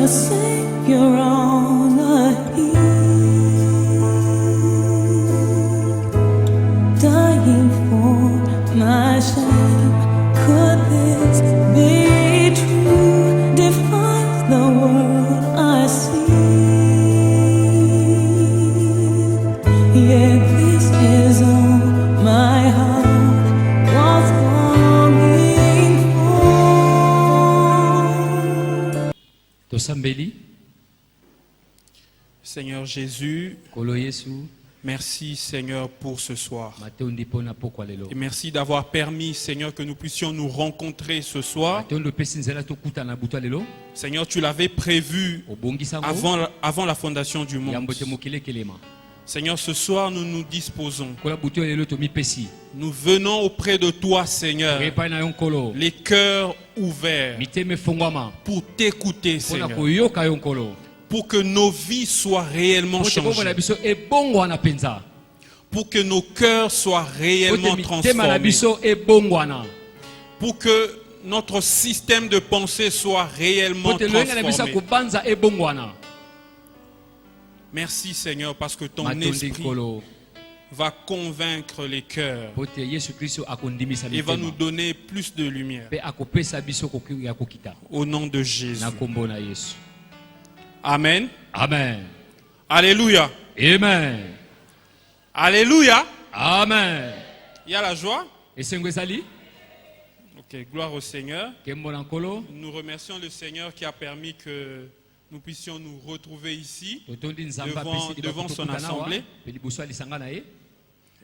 a Savior on the hill, dying for my shame. Could this be true? Defies the world I see. Yeah, this is all my heart was longing for. Tosambeli, Seigneur Jésus, Kolo Yesu, merci Seigneur pour ce soir. Matondi pona pokwa lelo. Et merci d'avoir permis Seigneur que nous puissions nous rencontrer ce soir. Matondo pesi nzela tokuta na butwa lelo. Seigneur, tu l'avais prévu Obongisa ngo. avant la fondation du monde. Yambote mokile kelema. Seigneur, ce soir nous nous disposons. Kola butwa lelo to mi pesi. Nous venons auprès de toi Seigneur, Repa na yonkolo. les cœurs ouverts Miteme fongwama. pour t'écouter Pona Seigneur. koyoka yonkolo. Pour que nos vies soient réellement Pote bomba na changées. biso ebongwana penza. Pour que nos cœurs soient réellement Pote mitema na transformés. biso ebongwana. Pour que notre système de pensée soit réellement Pote loyenga na biso transformé. kubanza ebongwana. Merci Seigneur parce que ton Matondi esprit kolo. va convaincre les cœurs Pote Yesu Kristo akondimisa et va nous mitema. donner plus de lumière. Pe akopesa biso koki ya kokita. Au nom de Jésus. Na kombo na Yesu. Amen. Amen. Alléluia. Amen. Alléluia. Amen. Il y a la joie. Esengo ezali Ok, gloire au Seigneur. kembo na nkolo Nous remercions le Seigneur qui a permis que nous puissions nous retrouver ici totondi nzambe devant- apesi devant son bakotokutana awa, assemblée. pe liboso ya lisanga na ye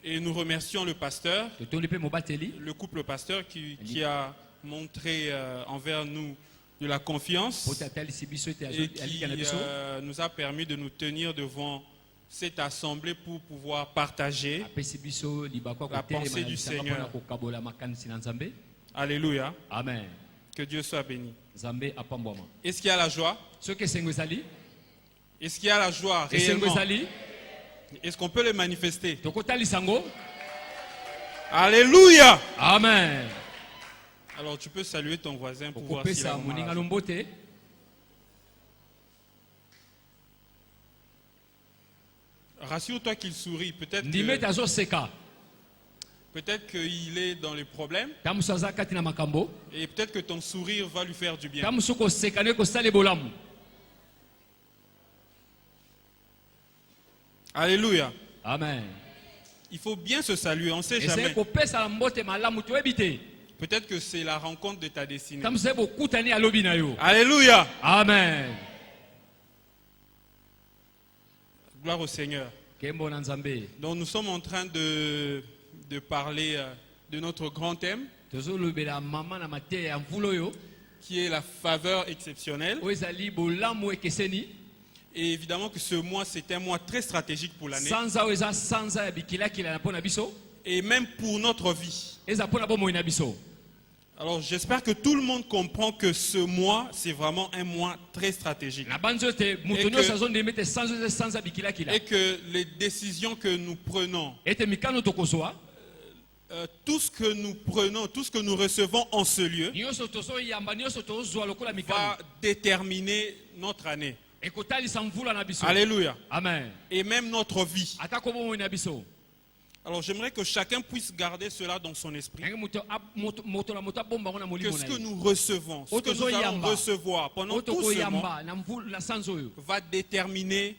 et nous remercions le pasteur, totondi mpe mobateli le couple pasteur qui a montré envers nous de la confiance po te atalisi biso ete et qui alika na biso nous a permis de nous tenir devant cette assemblée pour pouvoir partager. apesi biso libako ya La kotelema pensée na du lisanga Seigneur. mpona kokabola makanisi na nzambe. Alléluia. Amen. Que Dieu soit béni. Nzambe apambwama Est-ce qu'il y a la joie? soki esengo ezali Est-ce qu'il y a la joie esengo réellement? ezali Est-ce qu'on peut le manifester? tokotalisa yango. Alléluia. Amen. Alors tu peux saluer ton voisin pour voir s'il a okopesa vraiment la moningano joie. mbote Rassure-toi qu'il sourit. ndima ete azoseka Peut-être qu'il est dans les problèmes ta mosu aza kati na makambo et peut-être que ton sourire va lui faire du bien. ta mosu koseka nde kosala ebolamu. Alléluia. Amen. Il faut bien se saluer, on ne sait Eseye jamais. kopesa na mbote malamu toyebi te Peut-être que c'est la rencontre de ta destinée. ta mosu bokutani alobi na yo. Alléluia. Amen. Gloire au Seigneur. Kembo na nzambe Donc nous sommes en train de parler de notre grand thème tozolobela mama na mateya ya mvula oyo qui est la faveur exceptionnelle. oyo ezali bolamu ekeseni. Et évidemment que ce mois c'est un mois très stratégique pour l'année sanza oyo eza sanza ya bikilakila na mpo na biso et même pour notre vie. eza mpo na bomoi na biso. Alors j'espère que tout le monde comprend que ce mois c'est vraiment un mois très stratégique na banzi oyo te moto nyonso azondima ete sanza oyo eza sanza ya bikilakila et que les décisions que nous prenons, ete mikano tokozwa tout ce que nous prenons, tout ce que nous recevons en ce lieu nyonso tozoyamba nyonso tozozwa lokola mikano va déterminer notre année. ekotalisa mvula na biso. Alléluia. Amen. Et même notre vie. atako bomoi na biso. Alors j'aimerais que chacun puisse garder cela dans son esprit. ndenge moto na moto abomba ngo na Que molimo ce na que ye nous recevons, ce que nous allons recevoir pendant oyo tout ce mois tokoyamba na mvula na sanza oyo va déterminer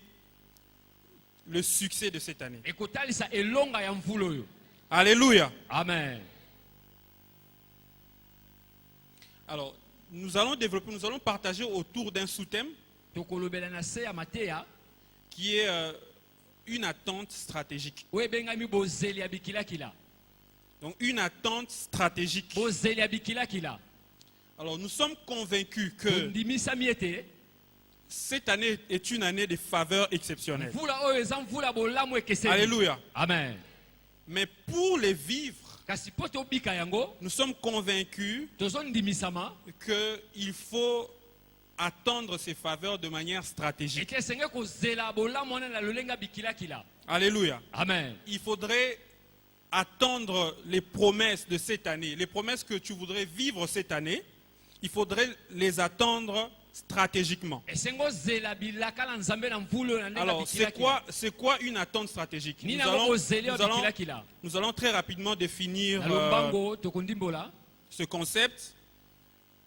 le succès de cette année. ekotalisa elonga ya mvula oyo. Alléluia. Amen. Alors nous allons développer, nous allons partager autour d'un sous-thème tokolobela na se ya mateya qui est une attente stratégique. oyo ebengami bozeli ya bikilakila. Donc une attente stratégique. bozeli ya bikilakila. Alors nous sommes convaincus que tondimisami ete cette année est une année de faveur exceptionnelle. mvula oyo eza mvula bolamu ekeseni. Alléluia. Amen. Mais pour les vivre, kasi po tobika yango nous sommes convaincus tozondimisama qu'il faut attendre ces faveurs de manière stratégique. ete esenge kozela bolamu wana na lolenga bikilakila. Alléluia. Amen. Il faudrait attendre les promesses de cette année, les promesses que tu voudrais vivre cette année, il faudrait les attendre stratégiquement. esengo zela bilaka na nzambe na mvulu na ndenge Alors, bikila c'est quoi une attente stratégique? Nina boko zeli nous allons- bikila kila. nous allons très rapidement définir Na lombango tokondimbola. ce concept.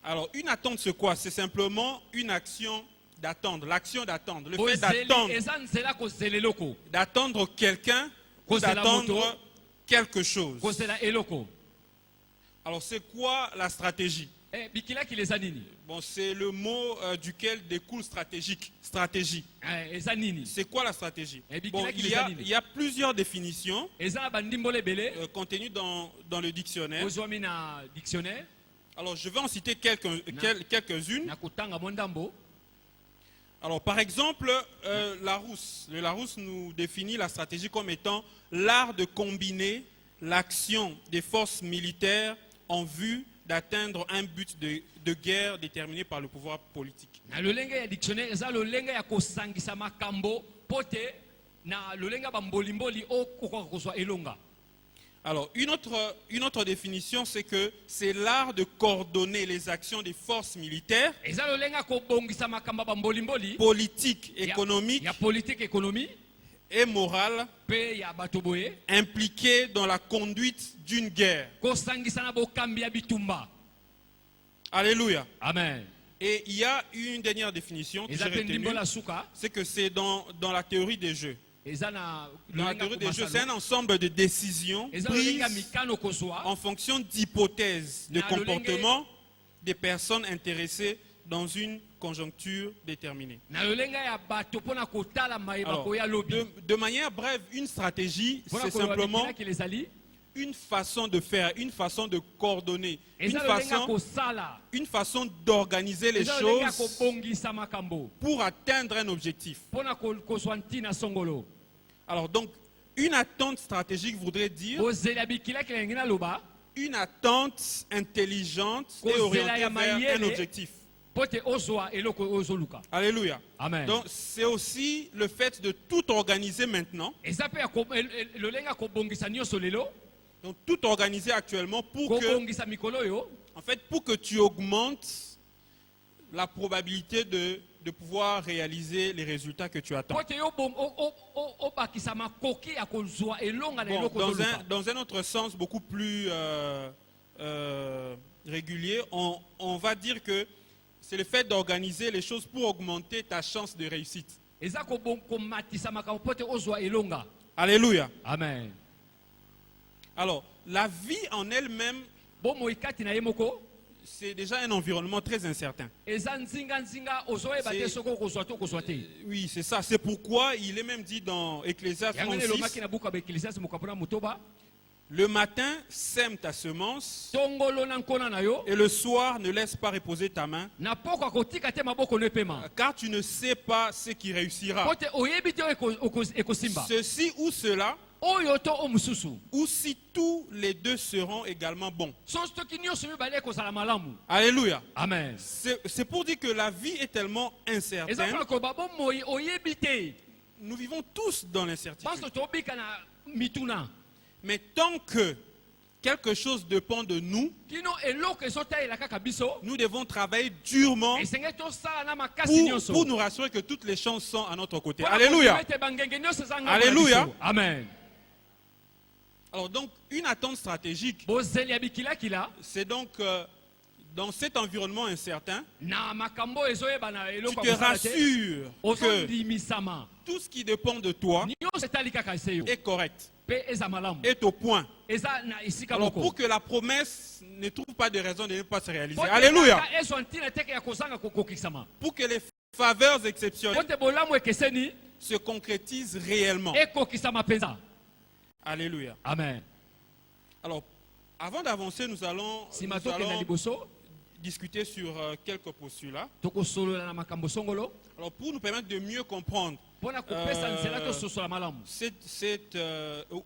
Alors, une attente, c'est quoi? C'est simplement une action d'attendre, l'action d'attendre, le fait Kozeli eza nzela kozela eloko. d'attendre quelqu'un ou Kozela d'attendre moto. quelque chose. Kozela eloko. Alors, c'est quoi la stratégie? Bikila kila eza nini? Bon, c'est le mot duquel découle stratégique, stratégie. Eza nini? C'est quoi la stratégie? Eh, Bon, il y a plusieurs définitions Eza bandimbola ebele. contenues dans le dictionnaire. Ozwami na dictionnaire. Alors, je vais en citer quelques-unes. Na kotanga mondambo. Alors, par exemple, Larousse. Le Larousse nous définit la stratégie comme étant l'art de combiner l'action des forces militaires en vue d'atteindre un but de guerre déterminé par le pouvoir politique. Na lolenge ya dictionnaire eza lolenge ya kosangisa makambo pote na lolenge ya bambolimboli okoka kozwa elonga. Alors, une autre définition, c'est que c'est l'art de coordonner les actions des forces militaires, Eza lolenge ya kobongisa makambo ya bambolimboli politiques, économiques ya politique économie et morales pe ya bato boye impliquées dans la conduite d'une guerre. kosangisa na bokambi ya bitumba. Alléluia. Amen. Et il y a une dernière définition que j'ai Eza pe retenue, ndimbola suka c'est que c'est dans la théorie des jeux. eza na Dans la théorie des jeux, c'est un ensemble de décisions eza lolenge ya prises mikano kozwa en fonction d'hypothèses de Na comportement des personnes intéressées dans une conjoncture déterminée. na lolenge ya bato mpona kotala mayeba Alors, koya lobi de manière brève, une stratégie, mpona c'est koloba simplement bikila kila ezali une façon de faire, une façon de coordonner, eza lolenge ya kosala une façon d'organiser les eza lolenge ya choses kobongisa makambo pour atteindre un objectif. mpona kozwa ntina songolo. Alors donc, une attente stratégique voudrait dire kozela bikila kila ngi naloba une attente intelligente et Kozela orientée ya vers mayele. un objectif. po te ozwa eloko oyo ozoluka. Alléluia. Amen. Donc c'est aussi le fait de tout organiser maintenant, eza mpe lolenge ya kobongisa nyonso lelo donc tout organiser actuellement pour que, kobongisa mikolo oyo en fait, pour que tu augmentes la probabilité de pouvoir réaliser les résultats que tu attends. po te yo obakisa makoki ya kozwa elonga na Bon, eloko ozoluka. dans un autre sens beaucoup plus régulier, on va dire que c'est le fait d'organiser les choses pour augmenter ta chance de réussite. eza komatisa makambo po te ozwa elonga. Alléluia. Amen. Alors, la vie en elle-même, bomoi kati na ye moko c'est déjà un environnement très incertain. eza nzinga ozoyeba te C'est- soki okozwa te okozwa te. Oui, c'est ça. C'est pourquoi il est même dit dans Ecclésiaste yango 36, elobaki na buku ya baeklesiasi mokambo na motoba le matin, sème ta semence, tongolo na nkona na yo et le soir, ne laisse pas reposer ta main, na poko akotika te maboko no epema car tu ne sais pas ce qui réussira. po te oyebi te oyo ekosimba Ceci ou cela, oyo to o mosusu ou si tous les deux seront également bons. soki toki nyonso mibale ekozala malamu. Alléluia. Amen. C'est pour dire que la vie est tellement eza incertaine. mpona koloba bomoi oyebi te Nous vivons tous dans l'incertitude. banso tobika na mituna Mais tant que quelque chose dépend de nous, kino eloko ezotalela kaka biso nous devons travailler durement esengeli tosala na makasi nyonso pour nous rassurer que toutes les chances sont à notre côté. Mpona Alléluia. kondima ete bangenge nyonso eza ngambo na Alléluia. biso. Amen. Alors donc, une attente stratégique, bozeli ya bikilakila c'est donc dans cet environnement incertain, na makambo ezoyeba na tu eloko te ya kosala te rassures que ozondimisama tout ce qui dépend de toi nyonso etali kaka ese yo est correct, mpe eza malamu est au point. eza na esika Alors moko pour que la promesse ne trouve pas de raison de ne pas se réaliser. Po te Alléluia. kaka ezwa ntina teke ya kozanga kokokisama Pour que les faveurs po exceptionnelles te bolamu ekeseni se concrétisent réellement. ekokisama mpenza. Alléluia. Amen. Alors, avant d'avancer, nous allons nsima tokenda liboso discuter sur quelques postulats. tokosolola na makambo songolo Alors, pour nous permettre de mieux comprendre mpona kopesa nzela tososola malamu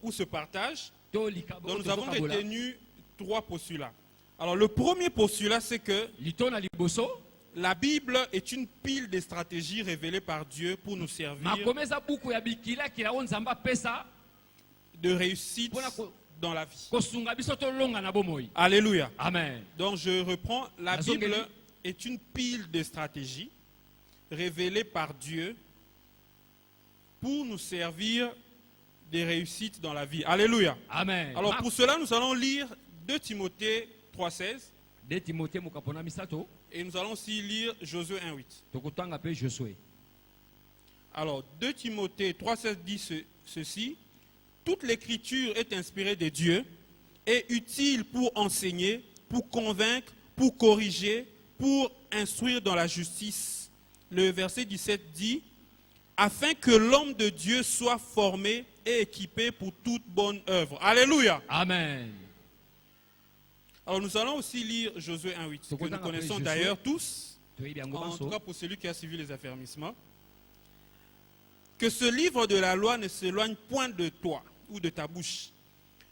ou ce partage, to likambo donc oyo nous avons tozokabola. retenu 3 postulats. Alors, le premier postulat, c'est que lito na liboso la Bible est une pile de stratégies révélées par Dieu pour nous servir makomi eza buku ya bikilakila oyo nzambe apesa de réussite Voilà. dans la vie. kosunga biso tolonga na bomoi. Alléluia. Amen. Donc, je reprends. La Nazongeli. Bible est une pile de stratégies révélées par Dieu pour nous servir des réussites dans la vie. Alléluia. Amen. Alors pour cela, nous allons lire 2 Timothée 3,16 De Timothée mokapona misato et nous allons aussi lire Josué 1,8. tokotanga pe Josué. Alors 2 Timothée 3,16 dit ceci: toute l'écriture est inspirée de Dieu et utile pour enseigner, pour convaincre, pour corriger, pour instruire dans la justice. Le verset 17 dit: afin que l'homme de Dieu soit formé et équipé pour toute bonne œuvre. Alléluia. Amen. Alors nous allons aussi lire Josué 1,8 que nous connaissons d'ailleurs tous, en tout cas pour celui qui a suivi les affermissements. Que ce livre de la loi ne s'éloigne point de toi ou de ta bouche.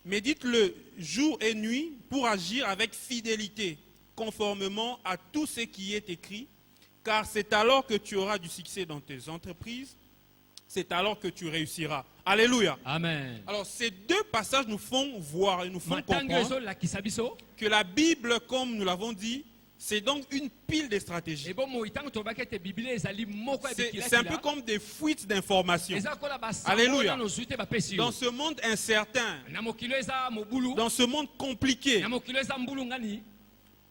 Médite-le jour et nuit pour agir avec fidélité, conformément à tout ce qui est écrit, car c'est alors que tu auras du succès dans tes entreprises, c'est alors que tu réussiras. Alléluia. Amen. Alors ces 2 passages nous font voir et nous font comprendre la kisabiso que la Bible, comme nous l'avons dit, c'est donc une pile de stratégies. et bon mo itango to bakete Bible ezali moko ya bikila. C'est un peu comme des fuites d'informations. Alléluia. Alléluia. Dans Dans ce monde incertain, na mokilo eza mobulu dans ce monde compliqué, na mokilo eza mbulu ngani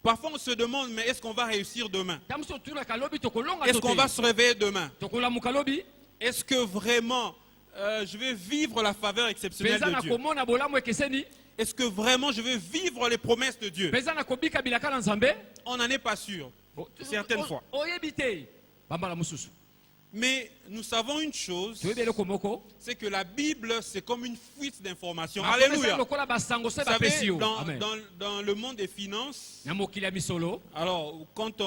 parfois on se demande, mais est-ce qu'on va réussir demain? tamso tuna kalobi tokolonga Est-ce qu'on va se réveiller demain? tokola mukalobi Est-ce que vraiment je vais vivre la faveur exceptionnelle peza de na Dieu? komona bolamu ekeseni Est-ce que vraiment je vais vivre les promesses de Dieu? peza na kobika bilaka na nzambe On n'en est pas sûr, certaines fois. oyebi te bambala mususu Mais nous savons une chose, toyebi eloko moko c'est que la Bible, c'est comme une fuite d'informations. Makomesa Alléluia. lokola basango se Vous savez, bapesi yo. Amen. dans le monde des finances, na mokili ya misolo alors quand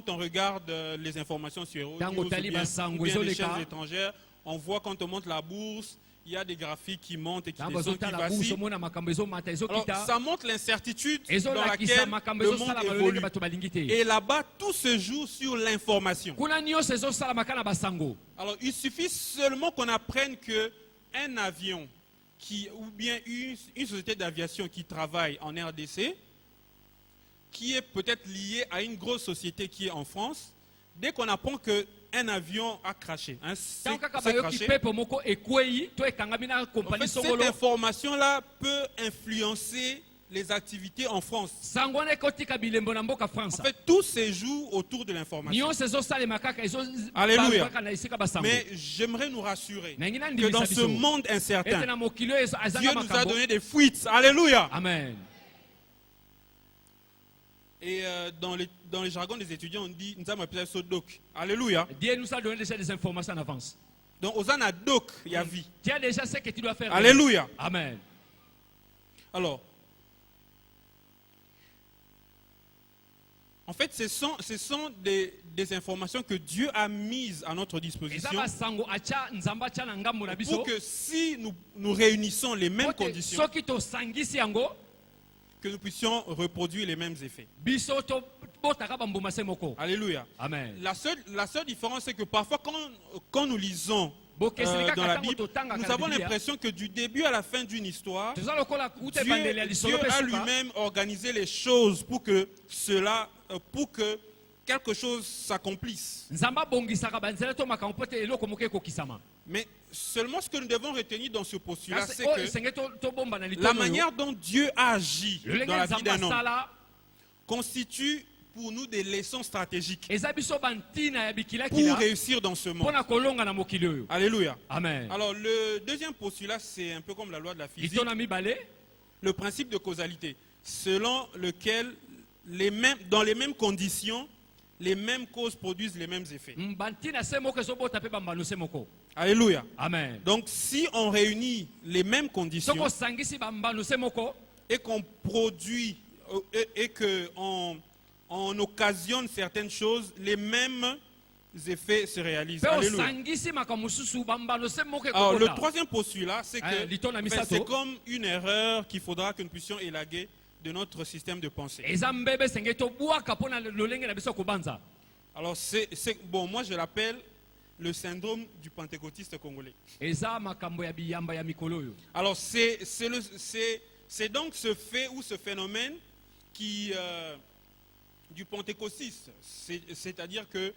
on regarde les informations sur Tango Euronews tali basango ou bien les ezoleka. chaînes étrangères, on voit quand on monte la bourse, il y a des graphiques qui montent et qui ntango descendent, qui ezotala buso vacillent. omona makambo ezomata Alors ezokita ça montre l'incertitude dans ezolakisa laquelle makambo le monde ezosalama lolenge évolue. bato balingi te Et là-bas, tout se joue sur l'information. kuna nyonso ezosalamaka na basango Alors il suffit seulement qu'on apprenne que un avion ou bien une société d'aviation qui travaille en RDC, qui est peut-être liée à une grosse société qui est en France, dès qu'on apprend qu'un avion a craché, ntango kaka bayoki pepo moko ekwei to ekangami na en kompani fait, cette songolo information-là peut influencer les activités en France. sango wana ekotika bilembo na mboka france En fait, tout se joue autour de l'information. nyonso ezosalema kaka Alléluia. kaka na esika basango Mais j'aimerais nous rassurer na ngi que nandimisa dans ce biso monde ete incertain, na mokili oyo Dieu azanga nous a makambo donné des fuites. Alléluia. amen Et dans les jargons des étudiants, on dit nous avons appelé ça doc. Alléluia. Dieu nous a donné déjà des informations en avance. Donc, aux a doc, il y a vie. Tu as déjà ce que tu dois faire. Alléluia. Amen. Alors, en fait, ce sont des informations que Dieu a mises à notre disposition pour que si nous réunissons les mêmes conditions, que nous puissions reproduire les mêmes effets. Alléluia. Amen. La seule différence, c'est que parfois, quand nous lisons dans la Bible, nous avons l'impression que du début à la fin d'une histoire, Dieu a lui-même organisé les choses pour que quelque chose s'accomplisse. Mais seulement ce que nous devons retenir dans ce postulat, c'est que la manière dont Dieu a agi dans la vie d'un homme constitue pour nous des leçons stratégiques pour réussir dans ce monde. Alléluia. Amen. Alors le deuxième postulat, c'est un peu comme la loi de la physique, le principe de causalité, selon lequel dans les mêmes conditions, les mêmes causes produisent les mêmes effets. Alléluia. Amen. Donc si on réunit les mêmes conditions et qu'on produit et qu'on occasionne certaines choses, les mêmes effets se réalisent. Alléluia. Alors le troisième postulat, c'est que c'est comme une erreur qu'il faudra que nous puissions élaguer de notre système de pensée. Alors bon, moi je l'appelle le syndrome du pentecôtiste congolais. Alors c'est donc ce fait ou ce phénomène qui du pentecostisme, c'est-à-dire que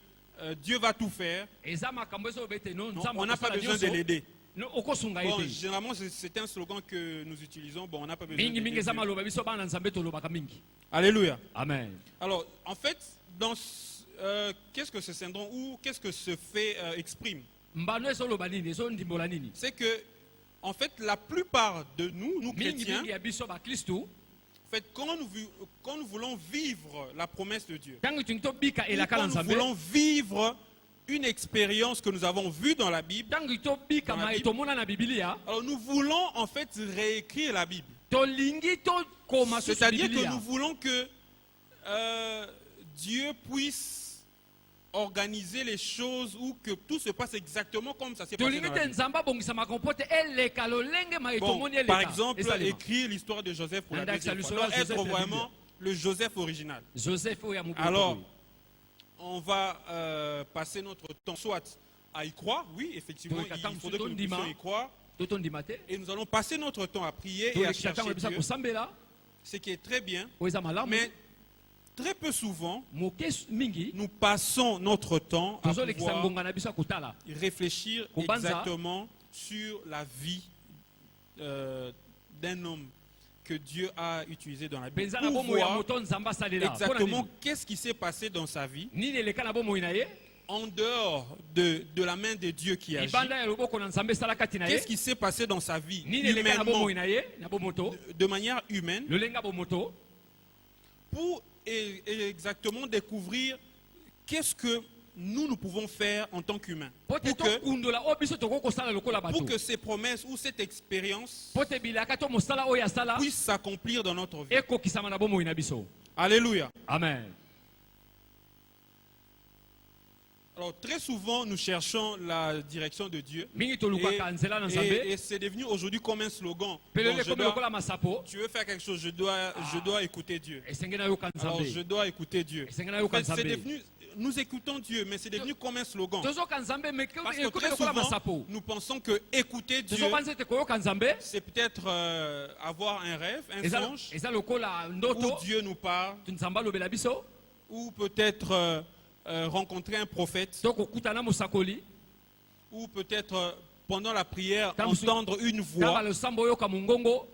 Dieu va tout faire, eza makambo ezo bete no non, nzambe on n'a pas akosala besoin de nyonso, l'aider. no okosunga Bon, ete généralement, c'est un slogan que nous utilisons. Bon, on n'a pas besoin mingi mingi d'aider eza Dieu. maloba biso bana nzambe tolobaka mingi. Alléluia. Amen. Alors, en fait, qu'est-ce que ce syndrome ou qu'est-ce que ce fait exprime? Mbano ezoloba nini ezondimbola nini? C'est que, en fait, la plupart de nous Mingi chrétiens, mingi ya biso ba Kristo en fait, quand nous voulons vivre la promesse de Dieu, tango tingi tobika ou elaka na quand nous nzambe voulons vivre une expérience que nous avons vue dans la Bible, tango tobika Dans la ma Bible. etomona na Biblia alors nous voulons en fait réécrire la Bible. tolingi tokoma susu C'est-à-dire que Biblia. nous voulons que Dieu puisse organiser les choses ou que tout se passe exactement comme ça s'est passé tolingi dans la te Bible. nzambe abongisa makambo te eleka lolenge ma Bon, etomoni eleka. par exemple, Ezalema. écrire l'histoire de Joseph pour la Index deuxième fois, alusolo doit Joseph être la vraiment le Joseph original. Joseph oya moboko. Alors, on va passer notre temps soit à y croire, oui, effectivement, il faudrait que nous puissions y croire, totondima te et nous allons passer notre temps à prier et à tolekisa ntango chercher ebisa Dieu, kosambela ce qui est très bien, oyo eza malamu mais très peu souvent, moke mingi nous passons notre temps à tozolekisa pouvoir ngonga na biso ya kotala réfléchir Kobanza. exactement sur la vie d'un homme que Dieu a utilisé dans la Bible mpenza na pour bomoi ya voir moto nzambe asalela Mpona exactement nini? qu'est-ce qui s'est passé dans sa vie nini eleka na bomoi na ye en dehors de la main de Dieu qui agit. libanda ya loboko na nzambe esala kati na ye Qu'est-ce qui s'est passé dans sa vie nini eleka na humainement, bomoi na ye na bomoto de manière humaine, lolenga bomoto pour exactement découvrir qu'est-ce que nous pouvons faire en tant qu'humains. po te tokundola oyo biso tokoki kosala lokola bato Pour que ces promesses ou cette expérience po te bilaka to mosala oyo asala puisse s'accomplir dans notre vie. ekokisama na bomoi na biso. Alléluia. Amen. Alors très souvent, nous cherchons la direction de Dieu. mingi tolukaka nzela na nzambe Et c'est devenu aujourd'hui comme un slogan. pelele Donc, ekomi lokola masapo tu veux faire quelque chose, je dois écouter Dieu. esenge nayoka Alors je nzambe dois écouter Dieu. esenge En nayoka fait, c'est nzambe devenu, nous écoutons Dieu, mais c'est devenu comme un slogan. tozoka nzambe me Parce que ekomi très lokola souvent, masapo nous pensons que écouter Dieu, tozobanza ete koyoka nzambe c'est peut-être avoir un rêve, un songe, eza lokola où ndoto Dieu nous parle, nzambe alobela biso ou peut-être rencontrer un prophète, to kokutana mosakoli ou peut-être pendant la prière Tant que- entendre une kaka voix. losambo oyoka mongongo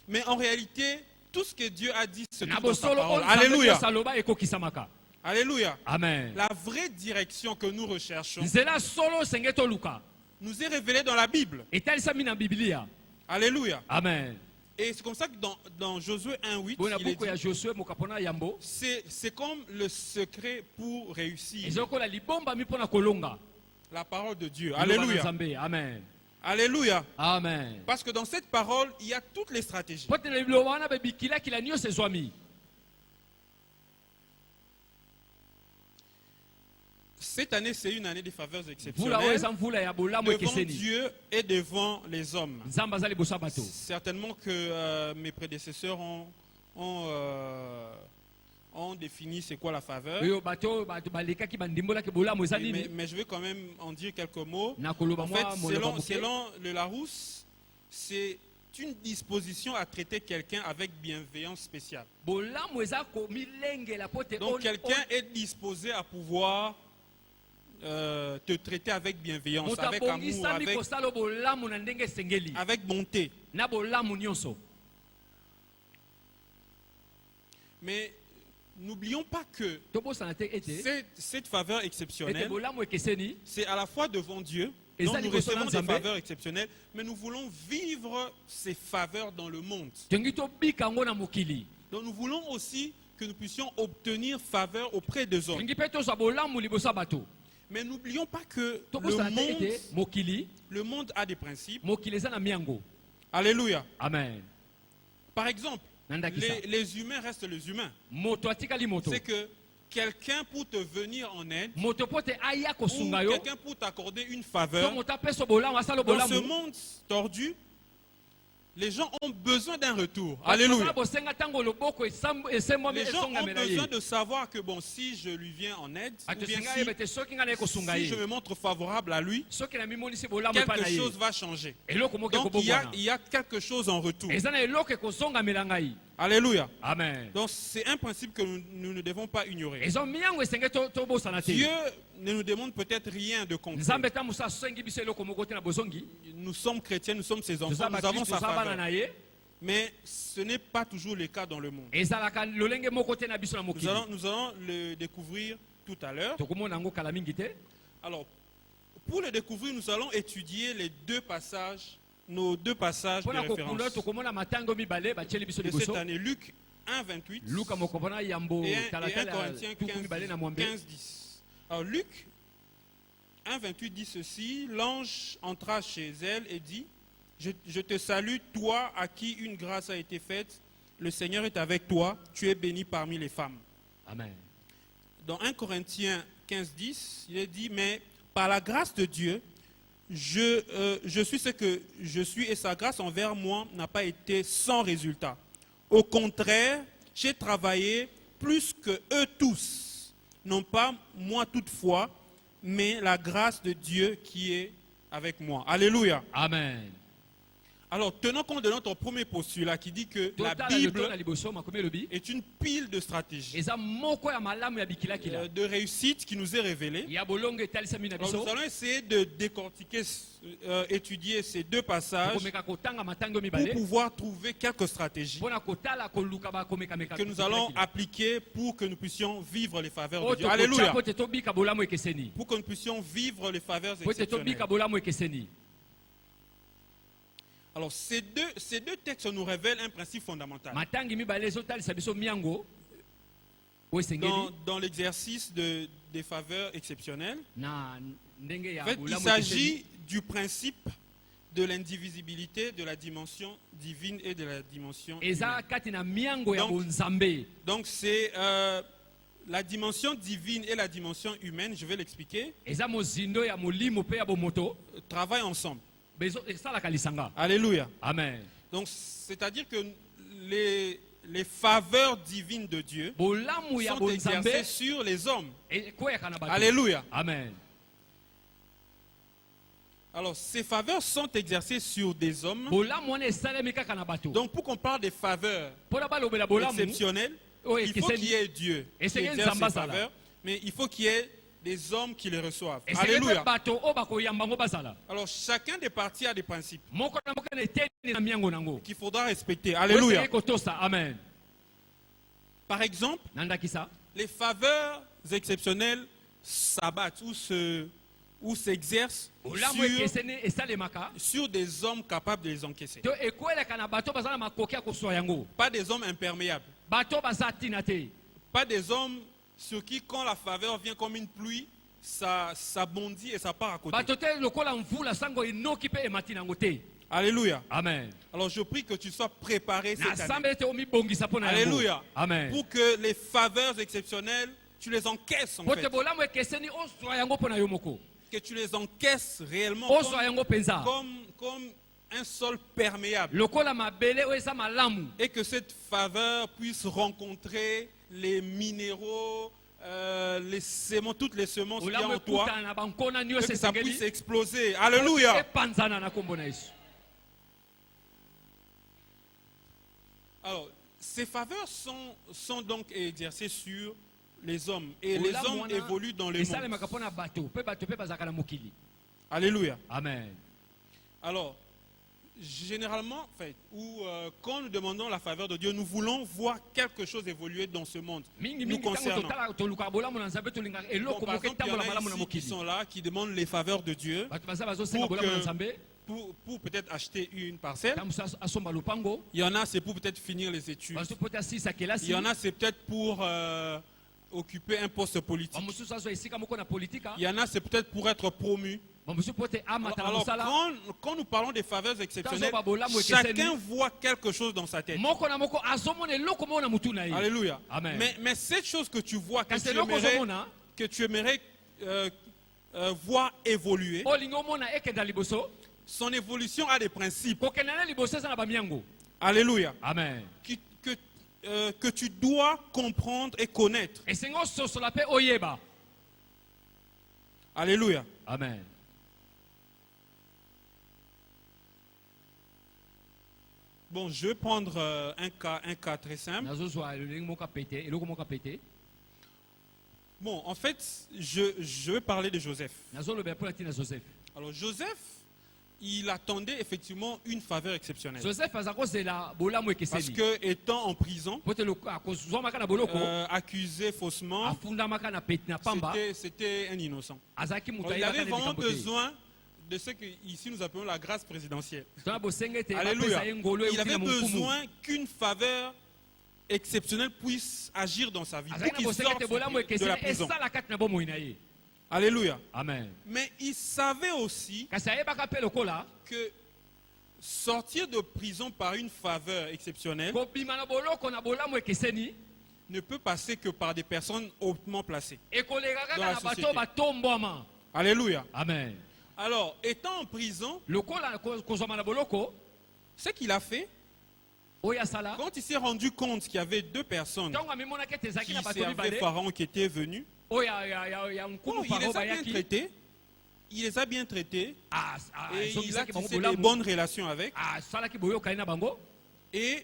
Mais en réalité, tout ce que Dieu a dit se na trouve dans sa bosolo parole. oyo nzambe Alléluia. nyonso aloba ekokisamaka. Alléluia. Amen. La vraie direction que nous recherchons nzela solo osenge toluka nous est révélée dans la Bible. etalisami na biblia. Alléluia. Amen. Et c'est comme ça que dans Josué 1:8, boye na il est buku ya dit, josue mokapona yambo c'est comme le secret pour réussir. ezokola libombami mpona kolonga. La parole de Dieu. Liloba na Alléluia. nzambe. Amen. Alléluia. Amen. Parce que dans cette parole, il y a toutes les stratégies. po te na liloba wana bebikilakila nyonso ezwami. Cette année, c'est une année de faveurs mvula oyo exceptionnelles eza mvula ya bolamu devant ekeseni. Dieu et devant les hommes. nzambe aza liboso ya bato. Certainement que mes prédécesseurs ont défini c'est quoi la faveur. oyo bato balekaki bandimbolaki bolamu eza nini Mais je vais quand même en dire quelques mots. na koloba En fait, mwa moloba moke. selon le Larousse, c'est une disposition à traiter quelqu'un avec bienveillance spéciale. bolamu eza komilengela po te Donc quelqu'un est disposé à pouvoir te traiter avec bienveillance, moto avec amour, abongisami kosala bolamu na ndenge esengeli avec bonté. na bolamu nyonso. Mais n'oublions pas que tobosana te ete cette faveur ete exceptionnelle, bolamu ekeseni c'est à la fois devant Dieu, Et donc ça, nous liboso na recevons des Nzambe. faveurs exceptionnelles, mais nous voulons vivre ces faveurs dans le monde. tongi tobika yango na mokili. Donc nous voulons aussi que nous puissions obtenir faveur auprès des hommes. tongi mpe tozwa bolamu liboso ya bato. Mais n'oublions pas que tobosana te ete mokili le monde a des principes. mokili eza na miango. Alléluia. Amen. Par exemple, nandakisa les humains restent les humains. moto atikali moto. C'est que quelqu'un pour te venir en aide, moto po te aya ou kosunga yo quelqu'un pour t'accorder une to faveur, moto apesa bolamu asala dans ce bolamu. monde tordu, les gens ont besoin d'un retour. Bato Alléluia. basala bosenga ntango loboko esembwami Les gens ont esongamela besoin ye. de savoir que bon, si je lui viens en aide, ou bato bien esenga yeba ete soki ngai naye kosunga si je ye me montre favorable à lui, soki na mimonisi bolamu epai na quelque ye chose va changer. eloko moko Donc il y ekobongwana a quelque chose en retour. eza na eloko ekozongamela ngai. Alléluia. Amen. Donc c'est un principe que nous ne devons pas ignorer. Ezo miyango esenge tobosana te. Dieu ne nous demande peut-être rien de concret. Nzambe tamusa asengi biso eloko moko te na bozongi. Nous sommes chrétiens, nous sommes ses enfants, Toza nous avons bakristo, sa toza bana faveur. na ye. Mais ce n'est pas toujours le cas dans le monde. Ezalaka lolenge moko te na biso na Nous mokili. allons le découvrir tout à l'heure. Tokomona yango kala mingi te. Alors, pour le découvrir, nous allons étudier les deux passages, nos deux passages de Pona kokunda référence tokomona matango mibale batieli biso de cette liboso. année. Luc 1, 28 Luka mokopona yambo et 1 talatala Corinthiens tuku mibale na mwambe. 15, 10. Alors, Luc 1, 28 dit ceci: l'ange entra chez elle et dit, je te salue, toi à qui une grâce a été faite. Le Seigneur est avec toi, tu es bénie parmi les femmes. Amen. Dans 1 Corinthiens 15, 10, il est dit, mais par la grâce de Dieu, je suis ce que je suis et sa grâce envers moi n'a pas été sans résultat. Au contraire, j'ai travaillé plus que eux tous. Non pas moi toutefois, mais la grâce de Dieu qui est avec moi. Alléluia. Amen. Alors, tenons compte de notre premier postulat qui dit que la Totala Bible yoto na liboso makomi lobi. est une pile de stratégies, Eza moko ya malamu ya bikila kila. de réussite qui nous est révélée. Ya bolongo etalisa mina Alors, biso. nous allons essayer de décortiquer, étudier ces deux passages Komeka kotanga matango pour mibale. pouvoir trouver quelques stratégies Pona kotala koluka ba komeka meka. que nous allons appliquer pour que nous puissions vivre les faveurs de Oto Dieu. Alléluia. kocha pote tobika bolamu ekeseni. Pour que nous puissions vivre les faveurs Pote exceptionnelles. tobika bolamu ekeseni. Alors, ces deux textes nous révèlent un principe fondamental. Matangi mibale ezotalisa biso miango. Oesengeli Dans l'exercice des faveurs exceptionnelles, na ndenge ya en fait, il bolamu ekeseni. s'agit du principe de l'indivisibilité de la dimension divine et de la dimension Eza humaine. kati na miango ya Donc, bonzambe. Donc c'est la dimension divine et la dimension humaine, je vais l'expliquer, Eza mozindo ya molimo pe ya bomoto. travaillent ensemble. Bezo esalaka lisanga. Alléluia. Amen. Donc c'est-à-dire que les faveurs divines de Dieu Bolamu ya sont bonzambe exercées sur les hommes. ekweyaka na bato. Alléluia. Amen. Alors ces faveurs sont exercées sur des hommes. Bolamu wana esalemi kaka na bato. Donc pour qu'on parle des faveurs Pona balobela bolamu. exceptionnelles, Oh, il faut ekeseni. qu'il y ait Dieu qui Esenge exerce nzamba ces zala. faveurs, mais il faut qu'il y ait des hommes qui les reçoivent. Esenge Alléluia. pe bato o bakoyamba ngo bazala. Alors chacun des parties a des principes Moko na moko na eteni na miango nango. qu'il faudra respecter. Alléluia. Esenge kotosa. Amen. Par exemple, Nandakisa. les faveurs exceptionnelles s'abattent ou s'exercent Bolamu ekeseni esalemaka. sur des hommes capables de les encaisser. To ekweleka na bato bazala makoki ya kozwa yango. Pas des hommes imperméables. Bato baza tina te. Pas des hommes sur qui, quand la faveur vient comme une pluie, ça bondit et ça part à côté. Bato te lokola mvula sango inoki pe emati nango te. Alléluia. Amen. Alors je prie que tu sois préparé Na cette année. sambe te omibongisa pona yango. Alléluia. Amen. Pour que les faveurs exceptionnelles, tu les encaisses en Pote fait. bolamu ekeseni ozwa yango pona yo moko. Que tu les encaisses réellement Ozwa yango penza. comme un sol perméable. Lokola mabele o eza malamu. Et que cette faveur puisse rencontrer les minéraux, toutes les semences qu'il y a Olamu en toi. ekuta na bankona Et nyonso que ça puisse esengeli. exploser. Alléluia. Epanzana na kombo na Yesu. Alors, ces faveurs sont donc exercées sur les hommes. Et les Olamu hommes wana évoluent dans le monde. esalemaka pona bato pe bato pe bazalaka na mokili. Alléluia. Amen. Alors, généralement, quand nous demandons la faveur de Dieu, nous voulons voir quelque chose évoluer dans ce monde. Mingi Nous mingi tango concernant. totala toluka bolamu na nzambe tolingaka Bon, eloko par moko exemple, il y en etambola malamu a na ici qui mokili. sont là, qui demandent les faveurs de Dieu Bato baza bazosenga pour, bolamu na que- nzambe. pour peut-être acheter une parcelle. Tamusa asomba lupango. Il y en a, c'est pour peut-être finir les études. Bazo pota sisa Il kelasi. y en a, c'est peut-être pour occuper un poste politique. Bamususu azwa esika moko na politika. Il y en a, c'est peut-être pour être promu. Bamususu pote amata na Alors, mosala. quand nous parlons des faveurs exceptionnelles, Tazo babolamu chacun ekeseni. voit quelque chose dans sa tête. Moko na moko azomona eloko moko na mutu na ye. Alléluia. Amen. Mais cette chose que tu vois, Kasi eloko ozomona que tu aimerais voir évoluer, olingi omona ekenda liboso. son évolution a des principes. Kokenda na liboso eza na bamiango. Alléluia. Amen. Que tu dois comprendre et connaître. Esengo ososola pe oyeba. Alléluia. Amen. Bon, je vais prendre un cas très simple. nazozwa lolenge moko apete eloko moko apete Bon, en fait, je vais parler de Joseph. nazolobela mpo na ntina Joseph. Alors, Joseph, il attendait effectivement une faveur exceptionnelle. Joseph aza kozela bolamu Parce ekeseni que, étant en prison, po te akozwamaka na boloko accusé faussement, afundamaka na peti na pamba c'était un innocent. azalaki moto Alors, il avait ayebaka vraiment neti kambo te besoin de ce que ici nous appelons la grâce présidentielle. tona bosenga ete Alléluia. bapesa ye ngolo Il euti avait na monkumu besoin qu'une faveur exceptionnelle puisse agir dans sa vie, pour azalaki na qu'il bosenga sorte ete bolamu de ekeseni la prison. esala kati na bomoi na ye. Alléluia. Amen. Mais il savait aussi kasi ayebaka mpe lokola que sortir de prison par une faveur exceptionnelle kobima na boloko na bolamu ekeseni ne peut passer que par des personnes hautement placées. ekoleka Dans kaka la na bato société. batombwama. Alléluia. Amen. Alors, étant en prison, lokola kozwama na boloko ce qu'il a fait, oyo asala quand il s'est rendu compte qu'il y avait deux personnes ntango amimonaki ete ezalaki qui na bato servaient mibale Pharaon qui étaient venus, oyo ya bon, nkumu il faro les a bien bayaki traités. Il les a bien traités et il a azongisaki bango tissé des bolamu bonnes relations avec. asalaki boyokani na bango. Et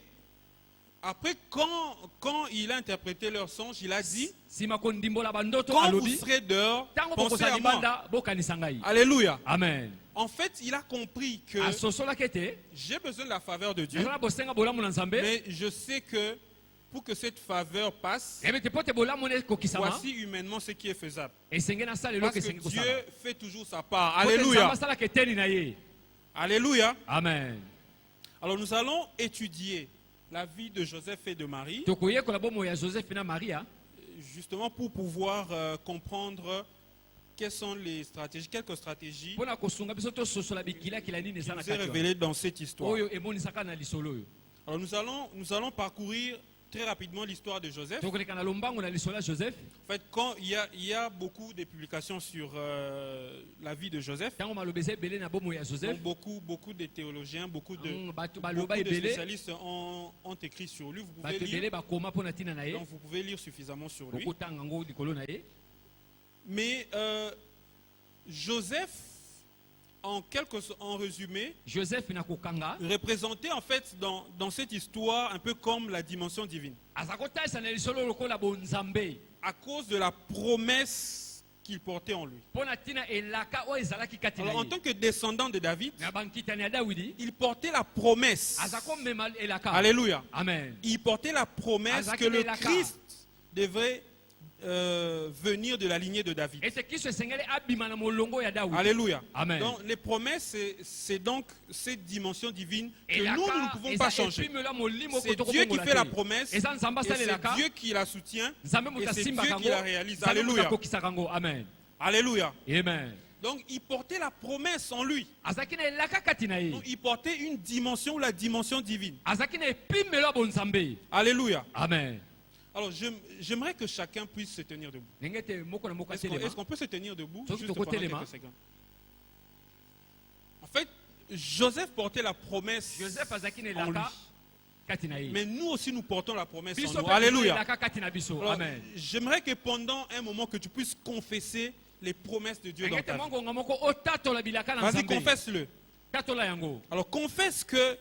après, quand il a interprété leur songe, il a dit, nsima kondimbola bandoto quand vous alobi serez dehors, ntango pensez bokozala à moi. libanda bokanisa ngai. Alléluia. Amen. En fait, il a compris que asosolaki ete j'ai besoin de la faveur de Dieu, nazala bosenga bolamu na nzambe mais je sais que pour que cette faveur passe, yebi te po te bolamu na ekokisama voici humainement ce qui est faisable. esenge nasala eloko Parce que esengi Dieu kosala fait toujours sa part. Po te nzambe Alléluia. asalaka eteni na ye. Alléluia. Amen. Alors nous allons étudier la vie de Joseph et de Marie, tokoyekola bomoi ya joseph na maria justement pour pouvoir comprendre quelles sont les stratégies, quelques stratégies mpona kosunga biso tososola bikilakila nini qui eza na nous est kati révélées dans cette histoire. oyo emonisaka na lisolo oyo. Alors nous allons parcourir très rapidement l'histoire de Joseph. tokoleka na lombango na lisolo ya joseph En fait, quand il y a beaucoup de publications sur la vie de Joseph, ntango maloba eza ebele na bomoi ya joseph. donc beaucoup de théologiens, beaucoup bato baloba de ebele spécialistes ont écrit sur lui. Vous pouvez bato ebele lire, bakoma mpo na ntina na ye donc vous pouvez lire suffisamment sur lui. okotanga yango likolo na ye. Mais Joseph, en résumé, joseph na kokanga représentait en fait dans cette histoire un peu comme la dimension divine, aza kotalisa na lisolo lokola bonzambe à cause de la promesse qu'il portait en lui. mpo na ntina elaka oyo ezalaki kati na Alors, en ye tant que descendant de David, na bankitani ya dawidi il portait la promesse. aza komema elaka. Alléluia. Amen. Il portait la promesse Azaki que le elaka. Christ devrait venir de la lignée de David. ete kristo esengeli abima na molongo ya dawidi. Alléluia. Amen. Donc les promesses, c'est donc cette dimension divine que Elaka nous ne pouvons pas eza changer. epimela molimo C'est koto Dieu qui kokongola fait la te. promesse eza nzambe et asala c'est elaka Dieu qui la soutient nzambe moto et c'est asimbaka Dieu yango qui la réalise. nzambe moto Alléluia. akokisaka yango. Amen. Alléluia. Amen. Donc il portait la promesse en lui. azalaki na elaka kati na ye Donc, il portait une dimension, la dimension divine. azalaki na epimelo ya bonzambe. Alléluia. Amen. Alors j'aimerais que chacun puisse se tenir debout. ndenge ete moko na moko Est-ce atelema qu'on peut se tenir debout Soki juste pendant tokotelema. quelques secondes? En fait, Joseph portait la promesse joseph azalaki na en lui. elaka kati na ye Mais nous aussi, nous portons la promesse en biso nous. mpe Alléluia. elaka kati na biso. Alors, Amen. j'aimerais que pendant un moment que tu puisses confesser les promesses de Dieu dans ndenge ete ta vie. mwangonga moko otatola bilaka na Vas-y, nzambe confesse-le. tatola yango Alors, confesse que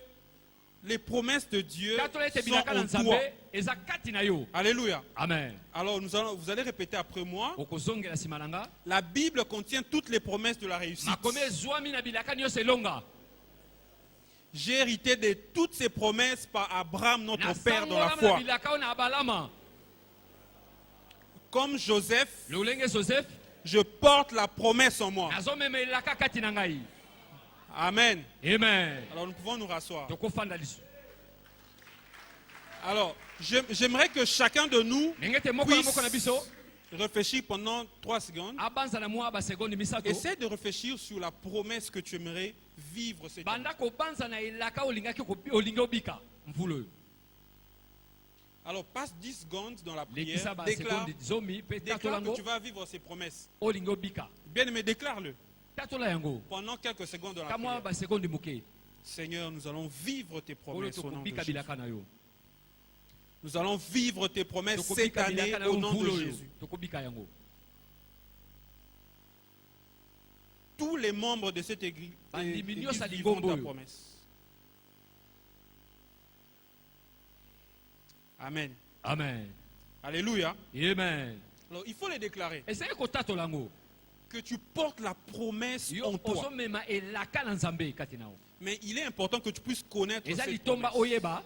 les promesses de Dieu tatola ete sont bilaka na en toi. nzambe eza kati na yo. Alléluia. Amen. Alors, vous allez répéter après moi. okozongela nsima na nga La Bible contient toutes les promesses de la réussite. makomi ezwami na bilaka nyonso elonga. J'ai hérité de toutes ces promesses par Abraham, notre père dans la nasangolama na foi. bilaka oyo na abalama Comme Joseph, lolenge joseph je porte la promesse en moi. nazomema elaka kati na ngai. Amen. Amen. Alors, nous pouvons nous rasseoir. tokofanda lisu Alors, j'aimerais que chacun de nous ndenge ete moko na moko na biso réfléchisse pendant 3 secondes. abanza na mwa basekonde misato Essaie de réfléchir sur la promesse que tu aimerais vivre cette année. banda kobanza na elaka olingi obika mvula oyo. Alors, passe 10 secondes dans la prière. lekisa Déclare, basekonde zomi mpe tatola déclare que yango tu vas vivre ces promesses. olingi obika Bien aimé, déclare-le. tatola yango Pendant quelques secondes dans la kamwa prière. basekonde moke Seigneur, nous allons vivre tes oyo promesses au nom de tokobika Jésus. bilaka na yo. Nous allons vivre tes promesses cette tokobika année bilaka na au yo nom mvula de oyo Jésus. tokobika yango. Tous les membres de cette église Bandimi nyonso ya vivront Lingombo ta oyo. promesse. Amen. Amen. Alléluia. Amen. Alors, il faut les déclarer. Ezali kotatola yango. Que tu portes la promesse Yo en toi. ozomema elaka na Nzambe kati na yo. Mais il est important que tu puisses connaître Ezali cette tomba promesse. oyeba.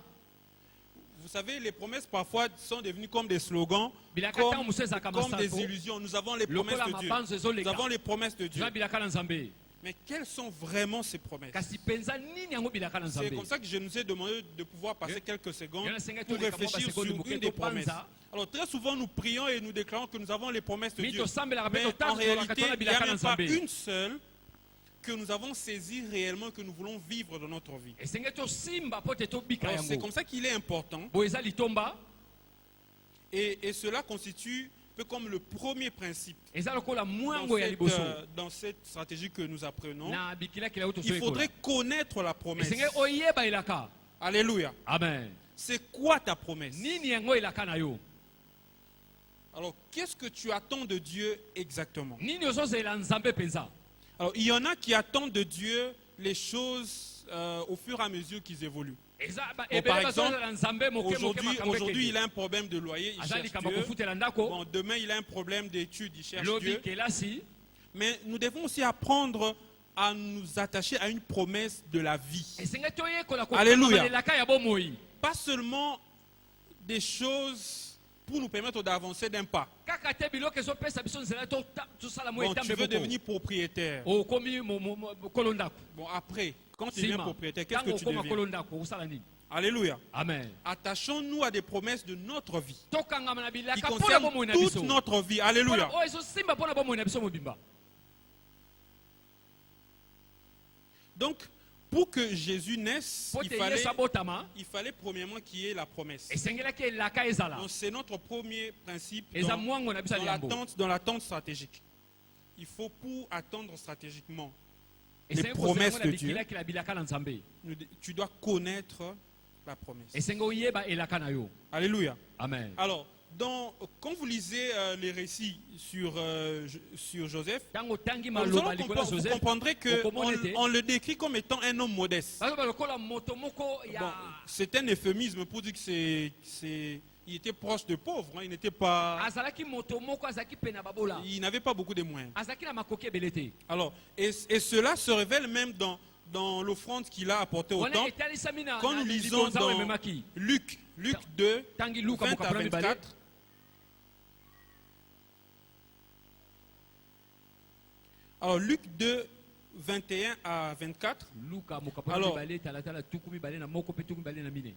Vous savez, les promesses parfois sont devenues comme des slogans, Bilaka comme, tango muso ezalaka comme des masango. illusions. Nous avons les promesses Lokola de Dieu. mabanzo Nous ezoleka. avons les promesses de Dieu. Toza bilaka na Nzambe. Mais quelles sont vraiment ces promesses? Kasi penza nini yango bilaka na C'est Nzambe. comme ça que je nous ai demandé de pouvoir passer quelques secondes Yana senga pour toleka réfléchir mwa sur basekondi une moke des promesses. topanza. Alors très souvent nous prions et nous déclarons que nous avons les promesses de Mi Dieu. tosambelaka mpe Mais en totanza réalité, tolaka il n'y bilaka a na même pas Nzambe. une seule que nous avons saisie réellement, que nous voulons vivre dans notre vie. Esenge tosimba po te tobika Alors c'est yango. comme ça qu'il est important Bo eza litomba. et cela constitue un peu comme le premier principe Eza lokola dans mwango ya cette, liboso. dans cette stratégie que nous apprenons. Na bikila kila yo Il tosoyekola. faudrait connaître la promesse. Esenge oyeba elaka. Alléluia. Amen. C'est quoi ta promesse? Nini yango elaka na yo? Alors, qu'est-ce que tu attends de Dieu exactement? Nini ozozela Nzambe penza? Alors, il y en a qui attendent de Dieu les choses au fur et à mesure qu'ils évoluent. Eza ba Bon, ebele par exemple, bazozela Nzambe moke moke Aujourd'hui, il makambe. a un problème de loyer, il Azali cherche kama Dieu. kofutela ndako. Bon, demain, il a un problème d'études, il cherche Lobi Dieu. kelasi. Mais nous devons aussi apprendre à nous attacher à une promesse de la vie. Esenge toyekola Alléluia. elaka ya bomoi. Pas seulement des choses pour nous permettre d'avancer d'un pas. Kaka te biloko ezopesa biso nzela tosala mo Bon, tu etambe veux boko. devenir propriétaire. Okomi kolo ndako. Bon, après, quand tu deviens Sima. propriétaire, qu'est-ce Tango que tu okoma deviens? kolo ndako osala nini? Alléluia. Amen. Attachons-nous à des promesses de notre vie Tokangama na qui bilaka pona concernent bomoi na toute biso. notre vie. Alléluia. Oyo ezosimba pona bomoi na biso mobimba. Donc, pour que Jésus naisse, Po te Yesu abotama. il fallait premièrement qu'il y ait la promesse. Esengelaki elaka ezala. Donc, c'est notre premier principe Eza mwango na biso ya liambo. dans l'attente stratégique. Il faut, pour attendre stratégiquement les Esenge promesses kozela de na Dieu, bikilaki la bilaka na Nzambe. tu dois connaître la promesse. Esenge oyeba elaka na yo. Alléluia. Amen. Alors, quand vous lisez les récits sur Joseph, Tango tangi vous maloba likola vous Joseph. comprendrez okomona ete. qu'on le décrit comme étant un homme modeste. Baloba lokola moto moko Bon, ya c'est un euphémisme pour dire que il était proche de pauvre. Hein, il n'était pas, azalaki moto moko azalaki pena babola. il n'avait pas beaucoup de moyens. Azalaki na makoki ebele te. Alors, et cela se révèle même dans l'offrande qu'il a apportée au Wana temple. etalisami na Quand nous lisons libonza oyo dans ememaki. Luc 2, Tangi Luka 20 à mokapona mibale. 24. Alors, Luc 2, 21 à 24. Luka mokapona Alors- mibale talatala tuku mibale na moko pe tuku mibale na mine.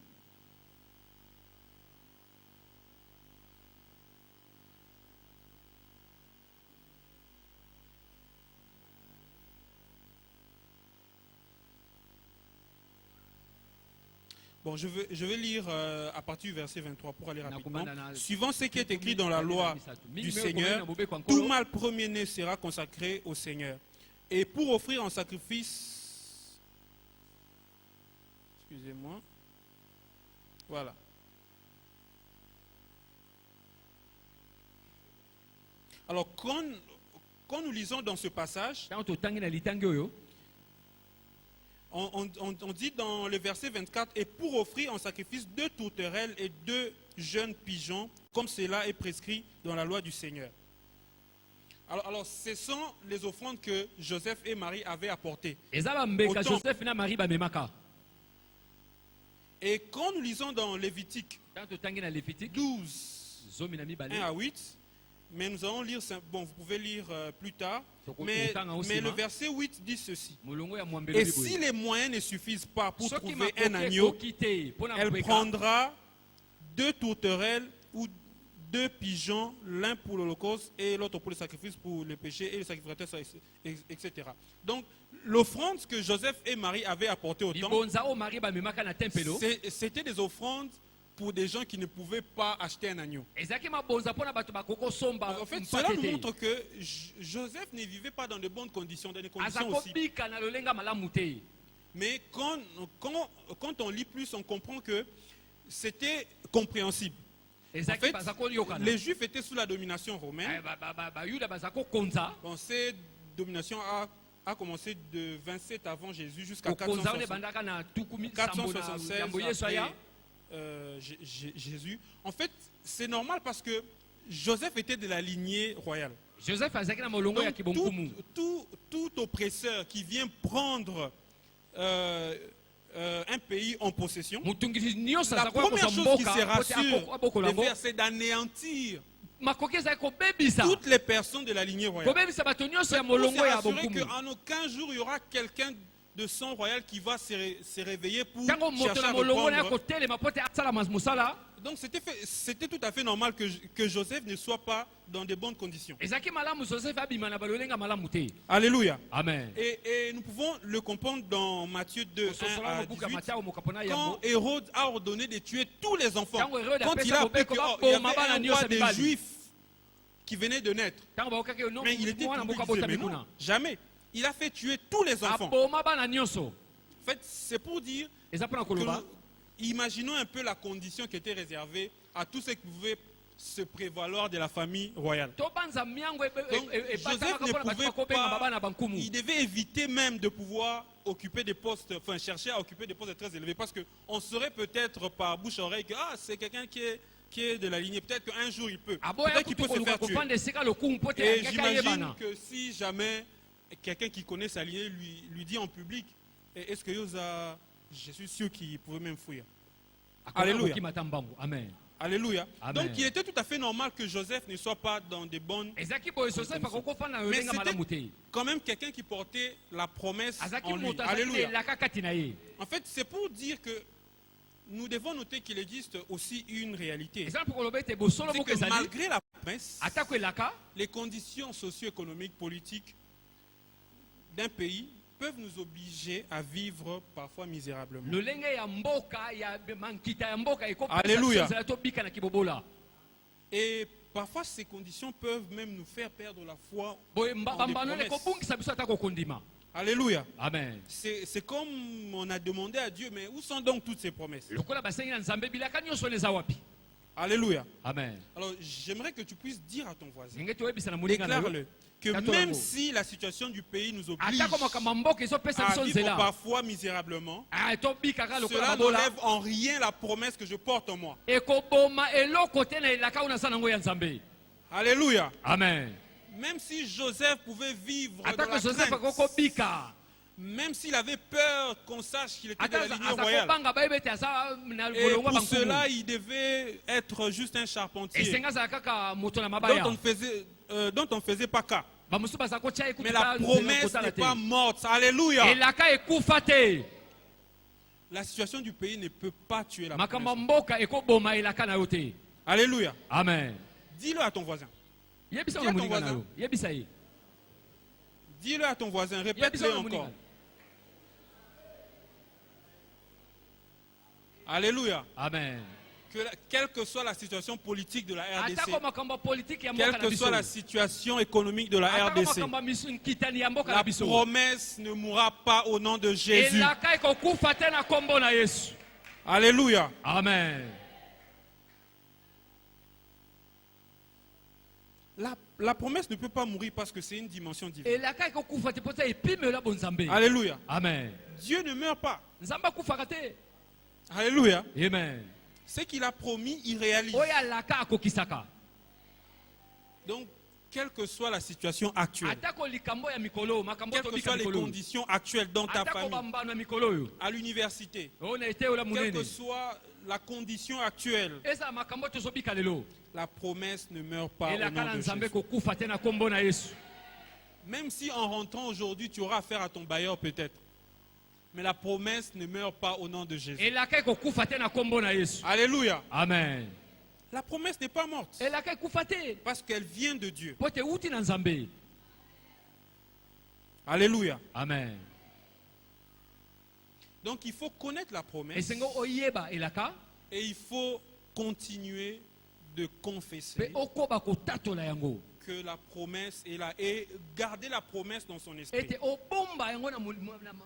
Bon, je vais lire à partir du verset 23 pour aller rapidement. Nakomanda na- Suivant ce qui est écrit dans la loi du Mimi Seigneur, okomena mobeko tout ankolo. mâle premier-né sera consacré au Seigneur. Et pour offrir en sacrifice... Excusez-moi. Voilà. Alors, quand nous lisons dans ce passage, Tango totangi na litangi oyo. on dit dans le verset 24, et pour offrir en sacrifice 2 tourterelles et 2 jeunes pigeons, comme cela est prescrit dans la loi du Seigneur. Alors ce sont les offrandes que Joseph et Marie avaient apportées. Eza bambeka Autant- Joseph na Marie bamemaka. Et quand nous lisons dans Lévitique Tango totangi na Lévitique 12, zomi na mibale. 1 à 8, mais nous allons lire, bon, vous pouvez lire plus tard, Toko- mais tokotanga aussi, le hein. verset 8 dit ceci. Molongo ya mwambelo Et biboye. si les moyens ne suffisent pas pour Soki trouver makoki un agneau, ekoki te, pona elle kobeka, prendra 2 tourterelles ou 2 pigeons, l'un pour l'holocauste et l'autre pour le sacrifice pour le péché et le sacrificateur, etc. Donc, l'offrande que Joseph et Marie avaient apportée au temple, libonza o Marie bamemaka na tempelo. c'était des offrandes pour des gens qui ne pouvaient pas acheter un agneau. Ezaki mabonza pona bato bakoko somba. En fait, cela nous montre que Joseph ne vivait pas dans de bonnes conditions, dans des conditions aussi. Azakobika na lolenga malamu te. Mais quand on lit plus, on comprend que c'était compréhensible. En Ezaki fait, bazako yokana. les Juifs étaient sous la domination romaine. Yuda bazako konza. Bon, cette domination a commencé de 27 avant Jésus jusqu'à Konza one 467. bandaka na tukumi 467 sambo na yambo Yesu aya. Jésus. En fait, c'est normal parce que Joseph était de la lignée royale. Joseph azaki na molongo ya Donc, kibonkumu. tout oppresseur qui vient prendre un pays en possession, Mutungisi nyonso la azakola première kozwa chose qui mboka sera pote sûre abokola de yango. faire, c'est d'anéantir Makoki ezali kobebisa. toutes les personnes de la lignée royale. Kobebisa bato nyonso ya Pour se molongo ya rassurer bonkumu. qu'en aucun jour, il y aura quelqu'un de sang royal qui va se réveiller pour Tango moto chercher na à molongo na reprendre. kotelema pote asala musala. Donc c'était tout à fait normal que Joseph ne soit pas dans de bonnes conditions. Ezaki malamu Joseph abima na balolenga malamu te. Alléluia. Amen. Et nous pouvons le comprendre dans Matthieu 2, 1 Kososola à mobuka 18. Mathieu mokapona Quand yango. Hérode a ordonné de tuer tous les enfants, Tango Hérode quand il a apesa appris kobeko qu'il y baboma bana avait un nyonso roi des mibali. Juifs qui venait de naître, Tango baokaki no mais il était mwana public, mboka il disait, bota mais non, mikuna. jamais. Il a fait tuer tous les enfants. Aboma bana nyonso. En fait, c'est pour dire Eza pona que koloba. imaginons un peu la condition qui était réservée à tous ceux qui pouvaient se prévaloir de la famille royale. Tobanza miango Donc, Joseph ebatamaka ne pona bato pouvait bakobenga pas, babana bankumu. il devait éviter même de pouvoir occuper des postes, enfin chercher à occuper des postes très élevés, parce qu'on saurait peut-être par bouche-oreille que c'est quelqu'un qui est de la lignée, peut-être qu'un jour il peut, Aboya peut-être qu'il peut se kutu faire tuer. kofanda esika lokumu pote Et akaka j'imagine yebana. que si jamais quelqu'un qui connaît sa lignée lui dit en public, est-ce que Yosa, je suis sûr qu'il pouvait même fuir. Alléluia. Amen. Alléluia. Amen. Donc il était tout à fait normal que Joseph ne soit pas dans de bonnes... Ezaki boye Joseph akokofanda Mais lolenga malamu te. c'était quand même quelqu'un qui portait la promesse Azaki en lui. moto azaki Alléluia. elaka kati na ye. En fait, c'est pour dire que nous devons noter qu'il existe aussi une réalité. Ezala pour koloba ete bosolo C'est moko que ezali malgré la promesse, atako elaka les conditions socio-économiques, politiques d'un pays peuvent nous obliger à vivre parfois misérablement. lolenge ya mboka ya mankita ya mboka Alléluia. ekopesa tobika na kibobola. Et parfois, ces conditions peuvent même nous faire perdre la foi Boye en des bambano le promesses. kobungisa biso atako kondima. Alléluia. Amen. C'est comme on a demandé à Dieu, mais où sont donc toutes ces promesses? Lokola basengi na nzambe bilaka nyonso leza wapi. Alléluia. Amen. Alors, j'aimerais que tu puisses dire à ton voisin, Ngenge toyebisa na moninga na yo. déclare-le, que Kato même yango. si la situation du pays nous oblige Atako makambo mboka ezopesa à biso vivre nzela. parfois misérablement, Tobikaka lokola cela babola. n'enlève en rien la promesse que je porte en moi. Ekoboma eloko te na elaka oyo nasala yango ya nzambe. Alléluia. Amen. Même si Joseph pouvait vivre dans Atako la Joseph crainte, akokobika. même s'il avait peur qu'on sache qu'il était de la Ata lignée royale, azakobanga bayeba ete aza na et bolongo pour bankumu. cela, il devait être juste un charpentier Esenga azala kaka moto na dont mabaya. on ne faisait pas cas. Bamosusu baza kotia ekutu Mais la ka nzela promesse kotala n'est te. pas morte. Alléluia. Elaka ekufa te. La situation du pays ne peut pas tuer la Makambo promesse. mboka ekoboma elaka na yo te. Alléluia. Amen. Dis-le à ton voisin. Yebisa Dis na à ton moninga na voisin. yo. Yebisa ye. Dis-le à ton voisin. Yebisa Répète-le na moninga. encore. Alléluia. Amen. Quelle que soit la situation politique de la RDC, Atako makambo politique ya mboka quelle na que soit biso. la situation économique de la Atako RDC, makambo nkitani ya mboka na la biso. promesse ne mourra pas au nom de Jésus. Elaka ekokufa te na kombo na Yesu. Alléluia. Amen. La promesse ne peut pas mourir parce que c'est une dimension divine. Elaka ekokufa te pota epimela bonzambe. Alléluia. Amen. Dieu ne meurt pas. Nzamba kufaka te. Alléluia. Amen. Ce qu'il a promis, il réalise. Oya laka akokisaka. Donc, quelle que soit la situation actuelle, Atako likambo ya mikolo, makambo quelles que tobika soient les mikolo. conditions actuelles dans ta Atako famille, bambano ya mikolo yo. à l'université, On a été ola quelle munene. que soit la condition actuelle, Esa makambo tozobika lelo. la promesse ne meurt pas au Elaka nom na de nzambe Jésus. kokufa te na kombo na Yesu. Même si en rentrant aujourd'hui, tu auras affaire à ton bailleur peut-être. Mais la promesse ne meurt pas au nom de Jésus. Elaka kokufa te na kombo na Yesu. Alléluia. Amen. La promesse n'est pas morte. Elaka kokufa te. Parce qu'elle vient de Dieu. Pote uti na nzambe. Alléluia. Amen. Donc il faut connaître la promesse. Esengo oyeba elaka Et il faut continuer de confesser pe okoba kotatola yango. que la promesse est là. Et garder la promesse dans son esprit. Ete obomba yango na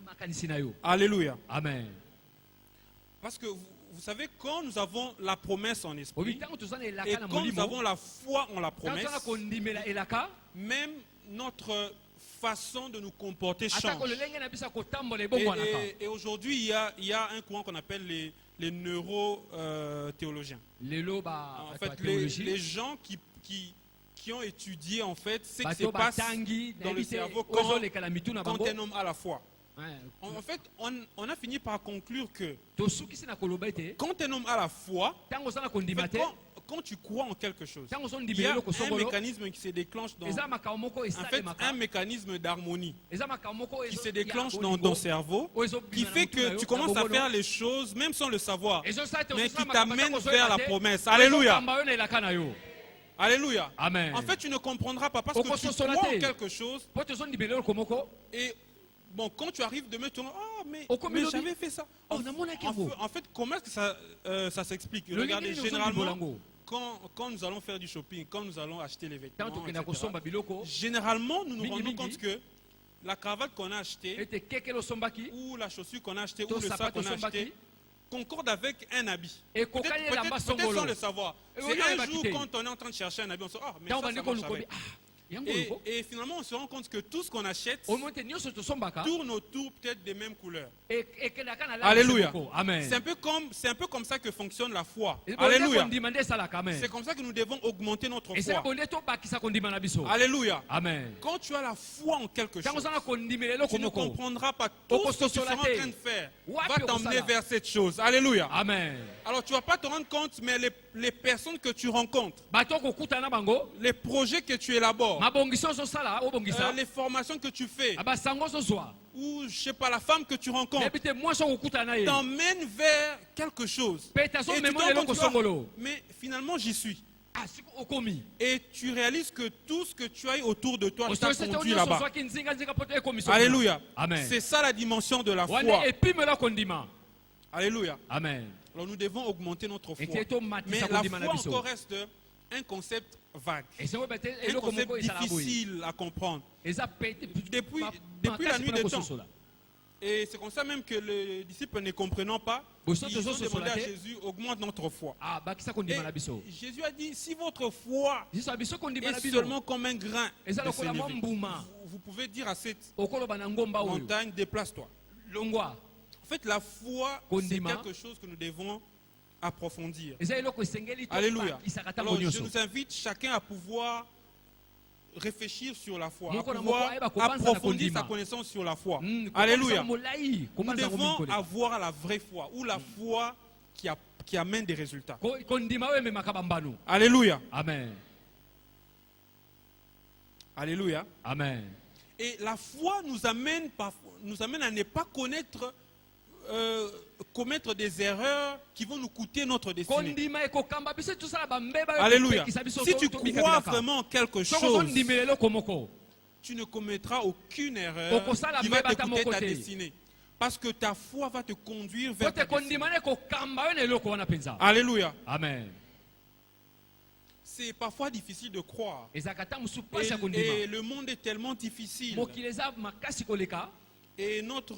makanisi na yo. Alléluia. Amen. Parce que vous savez, quand nous avons la promesse en esprit, Obitango tozana et elaka na quand nous molimo. avons la foi en la promesse, Tozana kondimela elaka. même notre façon de nous comporter Atako change. lelenge na bisa kotambola ebongwanaka. Et aujourd'hui, il y a un courant qu'on appelle les neurothéologiens. lelo En ba fait, les gens qui ont étudié en fait ce qui se bato passe batangi dans le cerveau ozoleka mitu na quand bango un homme a la foi. Ouais. En fait, on a fini par conclure que tosukisi na koloba ete quand un homme a la foi, ntango oza na en kondima fait, te quand tu crois en quelque chose, ntango il y a ozondimela eloko un songolo mécanisme qui se déclenche dans, eza makambo moko en fait, un esalemaka mécanisme d'harmonie eza makambo moko qui se déclenche dans ton cerveau, qui fait que tu commences à faire les choses même sans le savoir, mais qui t'amène vers la promesse. Alléluia. Alléluia. Amen. En fait, tu ne comprendras pas parce que tu crois en quelque chose. po tozondimela eloko moko Et bon, quand tu arrives demain, tu dis, ah, mais Okomi j'avais fait ça. Oh, namonaki yango. En fait, comment est-ce que ça s'explique? Le Regardez, lingini généralement, ozondimela quand nous allons faire du shopping, quand nous allons acheter les vêtements, ntango tokenda etc., kosomba biloko généralement, nous nous Mingi, rendons mingi. compte que la cravate qu'on a achetée, ete kekele osombaki ou la chaussure qu'on a achetée, To ou le sac sapato qu'on a sombaki. acheté, concorde avec un habit. Et Peut-être kokani elamba peut-être songolo. sans le savoir. Et C'est oyo un ayebaki jour, te. quand on est en train de chercher un habit, on se dit, ah, mais ntango ça bandeko marche lokobi avec. yango loko Et finalement, on se rend compte que tout ce qu'on achète omonte nyonso tosombaka tourne autour peut-être des mêmes couleurs. ekendaka na Alléluia. amen C'est un peu comme ça que fonctionne la foi. Bonde Alléluia. kondima nde esalaka amen C'est comme ça que nous devons augmenter notre esala foi. bonde tobakisa kondima na biso Alléluia. amen Quand tu as la foi en quelque ntango chose, oza na kondimela eloko tu ne moko comprendras pas tout ce que tu seras en train de faire. Wapi Va t'emmener okosala. vers cette chose. Alléluia. amen Alors tu ne vas pas te rendre compte, mais les personnes que tu rencontres, bato okokutana na bango les projets que tu élabores, mabongiso ozosala obongisa les formations que tu fais, basango ozozwa ou je sais pas, la femme que tu rencontres, yebi te mwasi okokutana na ye t'emmène vers quelque chose. mpe Et tu te tazomema rends eloko compte, tu vois, songolo mais finalement j'y suis. siko okomi Et tu réalises que tout ce que tu as autour de toi t'a osose te conduit nyonso là-bas. ozwaki nzinga poto ekomi songolo. Alléluia. amen C'est ça la dimension de la foi. wana epimela kondima Alléluia. amen Alors nous devons augmenter notre foi. ete tomatisa Mais la kondima na foi biso encore reste un concept vague. esengo bete Un eloko concept moko ezala boye difficile à comprendre. eza pete Depuis la nuit des temps. Et c'est comme ça même que les disciples ne comprenant pas, ils ont demandé à Jésus, augmente notre foi. ah bakisa kondima na biso Et Jésus a dit, si votre foi biso biso kondima na est biso seulement comme un grain de eza lokola mwa sénévé, mbuma vous pouvez dire à cette okoloba na ngomba oyo montagne, déplace-toi. longwa En fait, la foi, c'est Kondima. quelque chose que nous devons approfondir. eza eloko esengeli Alléluia. tobakisaka Alors, ntango je nyonso nous invite chacun à pouvoir réfléchir sur la foi, à Moko na pouvoir moko ayeba kobanza na approfondir kondima. sa connaissance sur la foi. Mm, Alléluia. kobanza molai Nous kobanza yango devons mikolo. avoir la vraie foi ou la foi qui amène des résultats. Kondima oyo ememaka bambano Alléluia. amen Alléluia. amen Et la foi nous amène à ne pas commettre des erreurs qui vont nous coûter notre destinée. kondima ekokamba biso tosala bambeba oyo Alléluia. kopekisa biso Si tu crois tobikabilaka. vraiment en quelque Soko chose, ozondimela eloko moko tu ne commettras aucune erreur Okosala qui va mbeba te coûter ta ta mokote. destinée. Parce que ta foi va te conduire po vers te ta destinée. kondima na ekokamba oyo na eloko wana mpenza Alléluia. amen C'est parfois difficile de croire. ezalaka ta mosusu mpasi ya kondima Et le monde est tellement difficile. mokili eza makasi koleka Et notre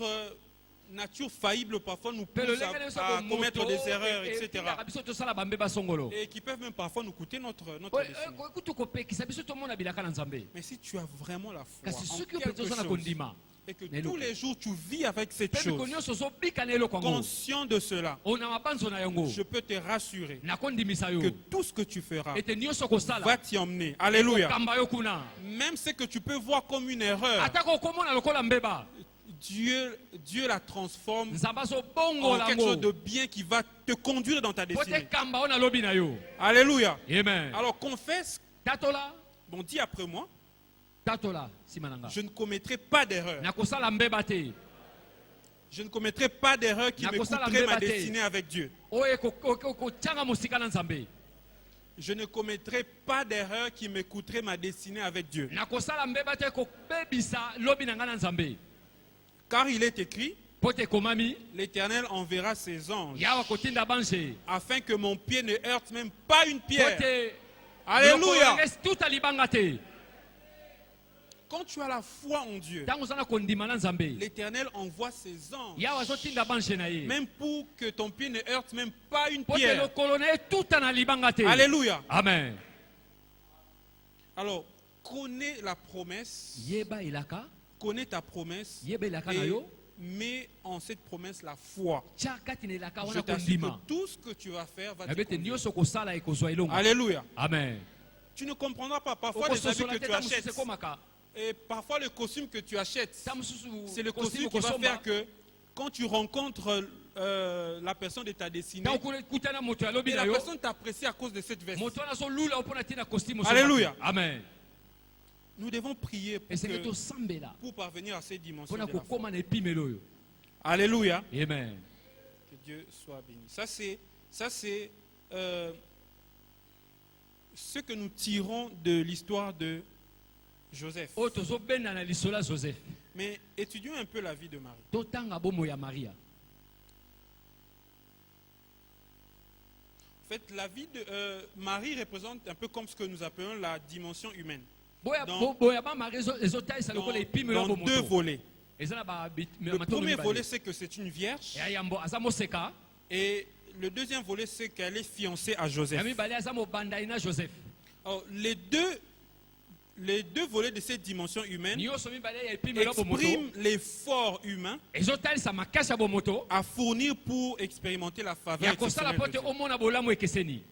nature faillible parfois nous mpe pousse lolenge na biso à commettre des erreurs, etc. etindaka biso tosala bambeba songolo Et qui peuvent même parfois nous coûter notre Oyo, destinée. kutu kopekisa biso tomona bilaka na nzambe Mais si tu as vraiment la foi kasi en soki ope quelque toza na chose, kondima et que Neloko. tous les jours tu vis avec cette mpe mikolo chose, nyonso ozobika na eloko yango conscient de cela, ona mabanzo na yango je peux te rassurer nakondimisa que yo tout ce que tu feras ete nyonso kosala va t'y emmener. Alléluia. ekokamba yo kuna Même ce que tu peux voir comme une erreur, atako okomona lokola mbeba Dieu la transforme nzambe en azobongola quelque chose yango de bien qui va te conduire dans ta po destinée. te kamba oyo nalobi na yo Alléluia. amen Alors confesse, tatola bon, dis après moi, tatola nsima na nga je ne commettrai pas d'erreur. nakosala mbeba te Je ne commettrai pas d'erreur qui me Nakosala coûterait ma mbeba te. destinée avec Dieu. oyo ekotyanga mosika na nzambe Je ne commettrai pas d'erreur qui me coûterait ma destinée avec Dieu. nakosala mbeba te ekobebisa lobi na ngai na nzambe Car il est écrit, po te ekomami l'Éternel enverra ses anges yawa kotinda bange afin que mon pied ne heurte même pas une po pierre. te Alléluia. tuta libanga te Quand tu as la foi en Dieu, ntango oza na kondima na nzambe l'Éternel envoie ses anges yawa azotinda bange na ye même pour que ton pied ne heurte même pas une po te pierre. lokolo na ye tuta na libanga te Alléluia. amen Alors, connais la promesse, yeba elaka connais ta promesse yeba elaka na et yo mets en cette promesse la foi. tia kati na elaka Je wana t'assure kondima que tout ce que tu vas faire va te ebe te conduire. nyonso kosala ekozwa elongo. Alléluia. Amen. Tu ne comprendras pas. Parfois, les habits Okososola que te tu ta mosusu achètes, ekomaka et parfois le costume que tu achètes, ta mosusu c'est le costume costume qui va okosomba. faire que quand tu rencontres la personne de ta destinée, ntango okutana moto alobi et na la yo personne t'apprécie à cause de cette veste. moto wana azolula yo mpona ntina costume Alléluia. amen. Nous devons prier esenge tosambela pour parvenir à ces dimensions mpona de la foi. kokóma na epimelo oyo. Alléluia. Amen. Que Dieu soit béni. Ça c'est ce que nous tirons de l'histoire de Joseph. oyo tozobenda na lisolo ya joseph. Mais étudions un peu la vie de Marie. totanga bomoi ya maria. En fait, la vie de Marie représente un peu comme ce que nous appelons la dimension humaine. boya Dans- boya ba maria ezotalisa lokola epimelo ya Dans deux bomoto. volets. eza na Le premier volet, c'est que c'est une vierge. ya yambo aza moseka. Et le deuxième volet, c'est qu'elle est fiancée à Joseph. ya mibale aza mobandai na joseph. Alors, les deux volets de cette dimension humaine nyonso mibale ya epimelo ya bomoto expriment l'effort humain ezotalisa makasi ya bomoto à fournir pour expérimenter la faveur ya kosala exceptionnelle mpo de te Dieu. omona bolamu ekeseni.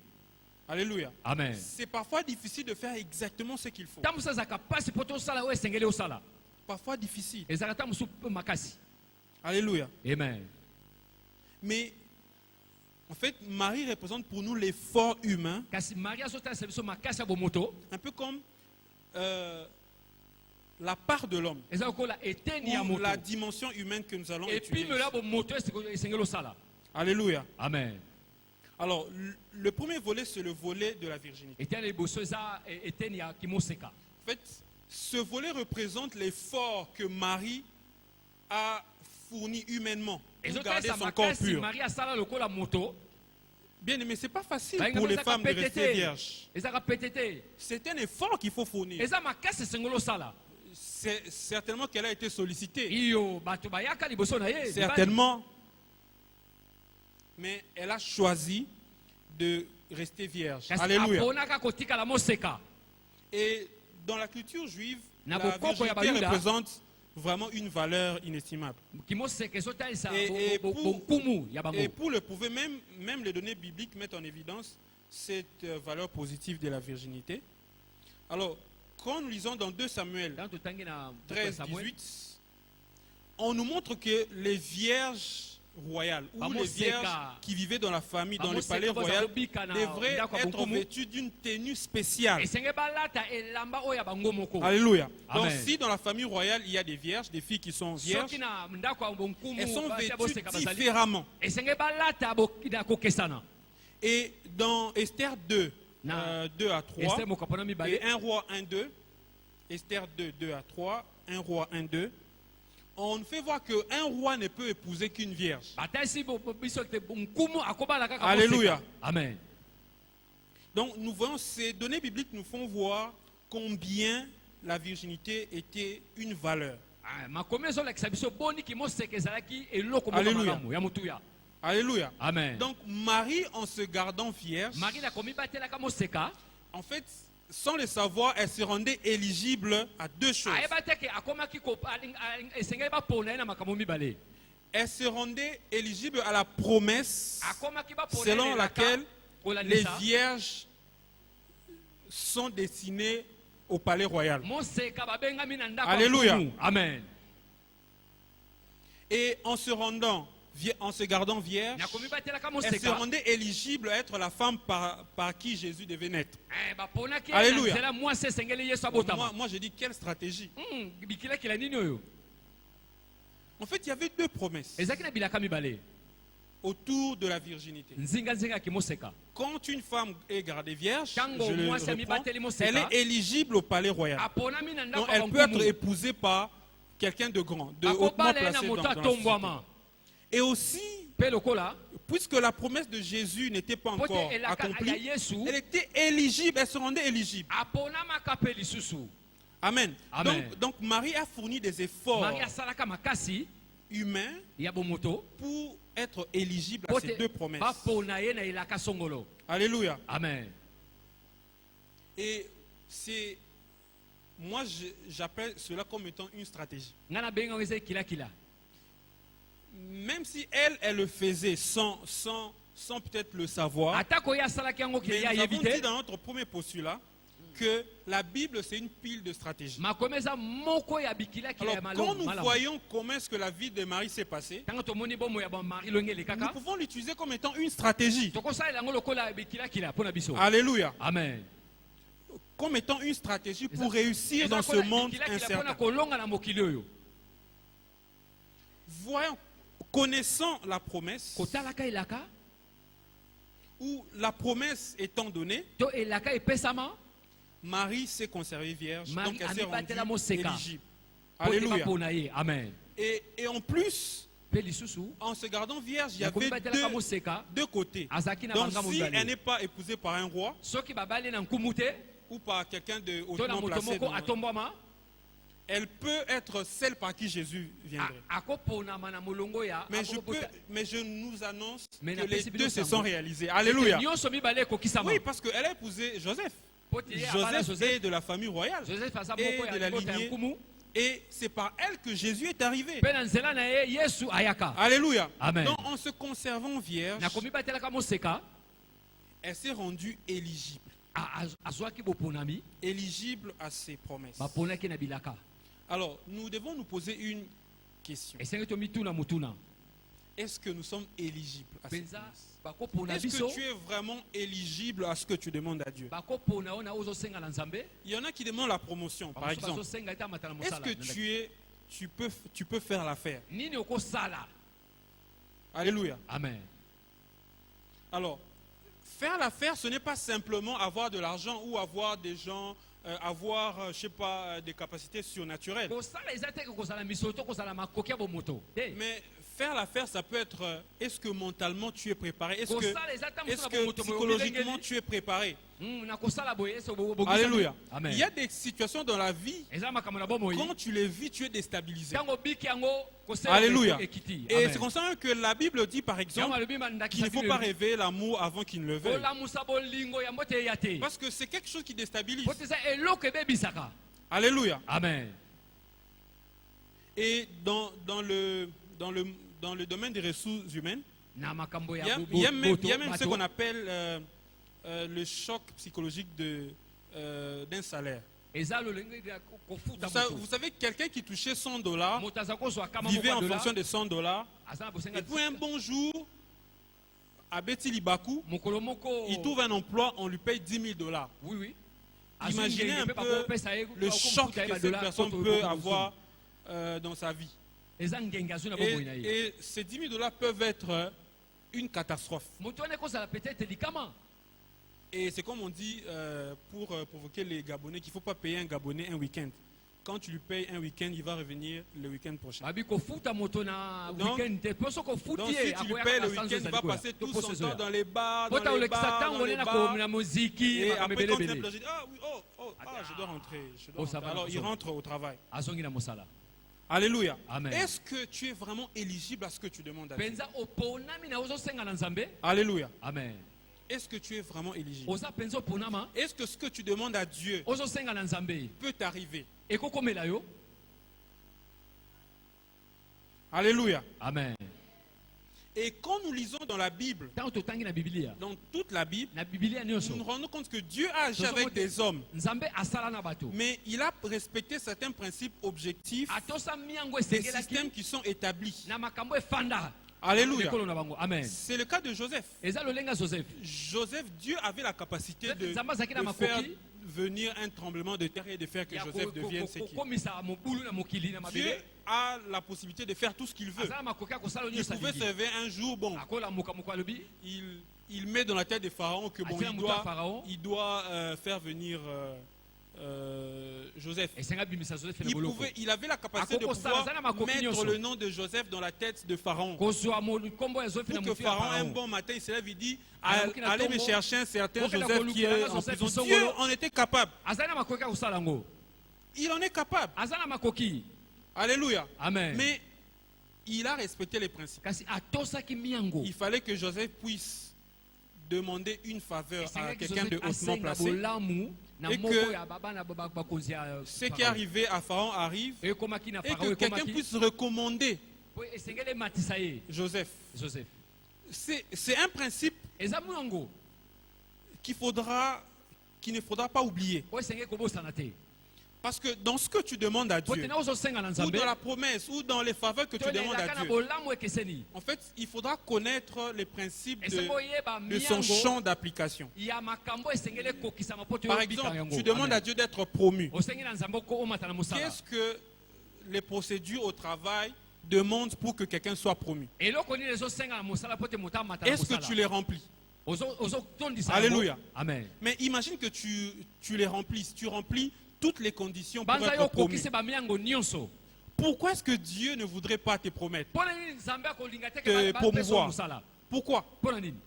Alléluia. Amen. C'est parfois difficile de faire exactement ce qu'il faut. ntango mosusu azalaka mpasi mpo tosala oyo esengeli osala Parfois difficile. ezalaka ntango mosusu mpe makasi. Alléluia. Amen. Mais en fait, Marie représente pour nous l'effort humain, kasi maria azotalisa biso makasi ya bomoto un peu comme la part de l'homme, eza lokola eteni ya ou moto la dimension humaine que nous allons étudier. epimelo ya bomoto esengeli osala. Alléluia. Amen. Alors, le premier volet, c'est le volet de la virginité. eteni ya liboso eza eteni ya kimoseka. En fait, ce volet représente l'effort que Marie a fourni humainement pour garder ezotalisa son corps makasi pur. maria asala lokola moto. Bien aimé, ce n'est pas facile Balinga pour les ezaka femmes de pete rester te. vierges. ezaka pete te. C'est un effort qu'il faut fournir. eza makasi esengeli osala. C'est certainement qu'elle a été sollicitée. iyo bato bayaka liboso na ye. Certainement. Mais elle a choisi de rester vierge. kasi Alléluia. aponaka kotikala moseka. Et dans la culture juive, Na la bokoko ya virginité Bayuda, représente vraiment une valeur inestimable. kimoseka ezotalisa Et bonkumu ya bango. et pour le prouver, même les données bibliques mettent en évidence cette valeur positive de la virginité. Alors, quand nous lisons dans 2 Samuel Ntango totangi na 13, Samuel, 18, on nous montre que les vierges royales ou Vamos les vierges seka. qui vivaient dans la famille, dans le Vamos palais seka, royal, bazalobika na devraient ndako ya être bonkumu. vêtues d'une tenue spéciale. esenge balata elamba oyo ya bango moko. Alléluia. Donc Amen. si dans la famille royale, il y a des vierges, des filles qui sont vierges, soki na ndako ya bonkumu elles sont basi ya vêtues boseka bazali, différemment. esenge balata na kokesana. Et dans Esther 2, Na- 2 à 3, Esther mokapona et mibale 1 roi 1, 2, Esther 2, 2 à 3, 1 roi 1, 2, on fait voir qu'un roi ne peut épouser qu'une vierge. batalisi biso te nkumu akobala kaka Alléluia. moseka. Amen. Donc nous voyons, ces données bibliques nous font voir combien la virginité était une valeur. Ah, makomi ezolakisa biso boni kimoseka ezalaki eloko moko Alléluia. malamu ya motuya. Alléluia. Amen. Donc Marie, en se gardant vierge, marie nakomi batelaka moseka en fait, sans le savoir, elle se rendait éligible à 2 choses. ayeba te ke akomaki esengeli bapona ye na makambo mibale. Elle se rendait éligible à la promesse akomaki bapona selon ye na laquelle elaka, kolandisa, les vierges sont destinées au palais royal. moseka babengami na ndako ya Alléluia. nkumu. Amen. Et en se gardant vierge, nakomi batelaka elle se moseka rendait éligible à être la femme par qui Jésus devait naître. baponaki Alléluia. nzela mwasi esengeli yesu abotama. Moi, je dis quelle stratégie. bikilakila nini oyo En fait, il y avait 2 promesses ezalaki na bilaka mibale autour de la virginité. nzinga ya kimoseka. Quand une femme est gardée vierge, Tango je le mwasi reprends, amibateli moseka, elle est éligible au palais royal. aponami na Donc, ndako ya elle peut être nkumu. épousée par quelqu'un de grand, de hautement akobala ye na placé moto dans la société. atombwama. Et aussi, mpe lokola puisque la promesse de Jésus n'était pas po te encore elaka ya accomplie, yesu elle était éligible, elle se rendait éligible. aponamaka mpe lisusu. Amen. Amen. Donc Marie a fourni des efforts marie asalaka makasi humains ya bomoto pour être éligible à po ces te 2 promesses. bapona ye na elaka songolo. Alléluia. Amen. Et c'est, moi j'appelle cela comme étant une stratégie. nga na benga eza ekilakila. même si elle le faisait sans peut-être le savoir, atako ya asalaki yango mais ke ya nous avons yebi dit te dans notre premier postulat que la Bible c'est une pile de stratégies. makomi eza moko ya bikilakila ya Alors quand nous malamu voyons comment est-ce que la vie de Marie s'est passée, ntango tomoni bomo ya bamari longi nous elekaka pouvons l'utiliser comme étant une stratégie. tokosalela yango lokola bikilakila mpo na biso Alléluia. amen Comme étant une stratégie pour réussir dans ce monde mpona incertain. kolonga na mokili oyo Voyons, connaissant la promesse, kotalaka elaka ou la promesse étant donnée, to elaka epesama Marie s'est conservée vierge, Marie donc elle s'est amibatela rendue moseka. éligible. po eba Alléluia. mpona ye amen Et en plus, mpe lisusu en se gardant vierge, il y nakomi avait batelaka moseka deux côtés. azalaki na Donc banga si elle mondani n'est pas épousée par un roi soki babali na nkumu te ou par quelqu'un de to na hautement moto placé, moko atombwama elle peut être celle par qui Jésus viendrait. akoponama na molongo ya Mais je nous annonce Mais que na les pesi deux se biso sont sango. réalisés. Alléluia. nyonso mibale ekokisama Oui, parce qu'elle a épousé Joseph. po te ye abala Joseph est de la famille royale. joseph aza Et moko de ya la libota ya lignée. nkumu Et c'est par elle que Jésus est arrivé. mpe na nzela na ye yesu ayaka Alléluia. Amen. Donc en se conservant vierge, nakomi batelaka moseka elle s'est rendue éligible. azwaki boponami Éligible à ses promesses. baponaki na bilaka Alors, nous devons nous poser une question. esengi tomituna mutuna Est-ce que nous sommes éligibles à ces mpenza promesses? bakopona Est-ce biso que tu es vraiment éligible à ce que tu demandes à Dieu? bakopona oyo na ozosenga na nzambe Il y en a qui demandent la promotion, par bamosusu exemple. bazosenga ete amata na Est-ce mosala que tu peux faire l'affaire? nini okosala Alléluia. amen Alors, faire l'affaire, ce n'est pas simplement avoir de l'argent ou avoir des gens, avoir, je sais pas, des capacités surnaturelles. kosala eza te ke kozala misolo to kozala makoki ya bomoto te Mais faire l'affaire, ça peut être, est-ce que mentalement tu es préparé? Est-ce kosala eza te mosu na que bomoto boye psychologiquement obelengeli tu es préparé? na kosala boye ese obokisami. Alléluia. amen Il y a des situations dans la vie, eza makambo na bomoi quand tu les vis, tu es déstabilisé. ntango obiki yango kosala Alléluia. ekiti Et amen c'est comme ça que la Bible dit, par yango exemple, alobi qu'il bandakisa ne faut pas rêver l'amour avant qu'il ne le veuille. kolamusa bolingo yango te eya te Parce que c'est quelque chose qui déstabilise. po te eza eloko ebebisaka Alléluia. amen Et dans le domaine des ressources humaines, na makambo il ya y a, bo- il y a bo- même, boto, il y a même ce bato, qu'on appelle le choc psychologique d'un salaire. eza lolenge ya kofuta Vous moto savez, quelqu'un qui touchait $100 moto aza kozwa kama vivait en moko fonction dola de $100. aza na bosenga Et puis un bon jour, à Betty Libakou, mokolo moko il trouve un emploi, on lui paye $10,000. oui oui Imaginez un Azwi ngenge, peu mpe bakopesa ye, le bakofuta choc ye que cette badola, personne koto peut bokono avoir dans sa vie. eza ngenge azwi na bomoi na ye Et ces $10,000 peuvent être une catastrophe. moto wana ekozala peut-être likama Et c'est comme on dit pour provoquer les Gabonais qu'il ne faut pas payer un Gabonais un week-end. Quand tu lui payes un week-end, il va revenir le week-end prochain. babi kofuta moto na Donc- weekend te mposo kofuti Donc si ye tu lui akoyaka payes na le sanzo week-end, il va ezali koya. passer To tout poso son temps ezoya. dans les bars, pota dans les olekisa bars, ntango dans les ne bars. na moziki Et makambo après, quand il ebelebele me dit, ah oui, je dois rentrer. Oh, ça va, Alors, ça il va. rentre au travail. azongi na mosala Alléluia. Amen. Est-ce que tu es vraiment éligible à ce que tu demandes à Dieu? mpenza oponami na ozosenga na nzambe Alléluia. amen Est-ce que tu es vraiment éligible? oza mpenza oponama Est-ce que ce que tu demandes à Dieu ozosenga na nzambe peut t'arriver? ekokomela yo Alléluia. amen Et quand nous lisons dans la Bible, ntango totangi na bibilia dans toute la Bible, na bibilia nous nyonso nous rendons compte que Dieu a agi avec des hommes. nzambe asala na bato Mais il a respecté certains principes objectifs, atosa miango des systèmes esengelaki qui sont établis. na makambo efanda Alléluia. ekolo na bango amen C'est le cas de Joseph. eza lolenga joseph Joseph, Dieu avait la capacité de Nzambe azalaki na faire makoki venir un tremblement de terre et de faire que ya Joseph devienne ce qu'il est. kokomisa mobulu na mokili na Dieu mabele a la possibilité de faire tout ce qu'il veut. aza na makoki ya kosala Il nyonso pouvait se alingi réveiller un jour, bon, akolamuka moko alobi il met dans la tête de Pharaon que bon, Atia mutu ya Pharaon. il doit faire venir Joseph. esenga bimisa joseph na boloko Il avait la capacité de Akoko pouvoir sala, zana makoki mettre nyonso. le nom de Joseph dans la tête de Pharaon. kozwa nkombo ya joseph na Pour que motu ya Pharaon, un Pharaon. bon matin, il se lève, il dit Aluki na allez me tombo. chercher un certain Bokenda Joseph qui est kolukela en Joseph prison. Songolo. Dieu en était capable. azali na makoki ya kosala yango Il en est capable. aza na makoki Alléluia. amen Mais il a respecté les principes. kasi atosaki miango Il fallait que Joseph puisse demander une faveur à esengaki quelqu'un de joseph hautement asenga placé. bolamu na Et moko que ya babana bakonzi ya Ce qui est arrivé à Pharaon arrive ekomaki na et Pharaon que quelqu'un ekomaki puisse recommander po esengeli ematisa ye. Joseph. Joseph C'est un principe eza mwango qu'il ne faudra pas oublier. po esengeli kobosana te. Parce que dans ce que tu demandes à Po Dieu, tena ozosenga na ou nzambe dans la promesse, ou dans les faveurs que tu to demandes lelaka à na Dieu, bolamu ekeseni en fait, il faudra connaître les principes esengo oyeba de son miango champ d'application. ya makambo esengeli ekokisama po Par toyebika exemple, yango. tu demandes à Dieu d'être promu. osengi na nzambe oko omata na mosala. Qu'est-ce que les procédures au travail demandent pour que quelqu'un soit promu? eloko nini ezosenga na mosala po te moto amata na Est-ce que mosala. tu les remplis? ozotondisa Alléluia. amen. Mais imagine que tu les remplisses, tu remplis toutes les conditions pour banza yo être promu. okokise bamiango nyonso. Pourquoi est-ce que Dieu ne voudrait pas te promettre? Mpona nini nzambe akolinga te Te ke bapesa promouvoir. mosala. Pourquoi? Mpona nini?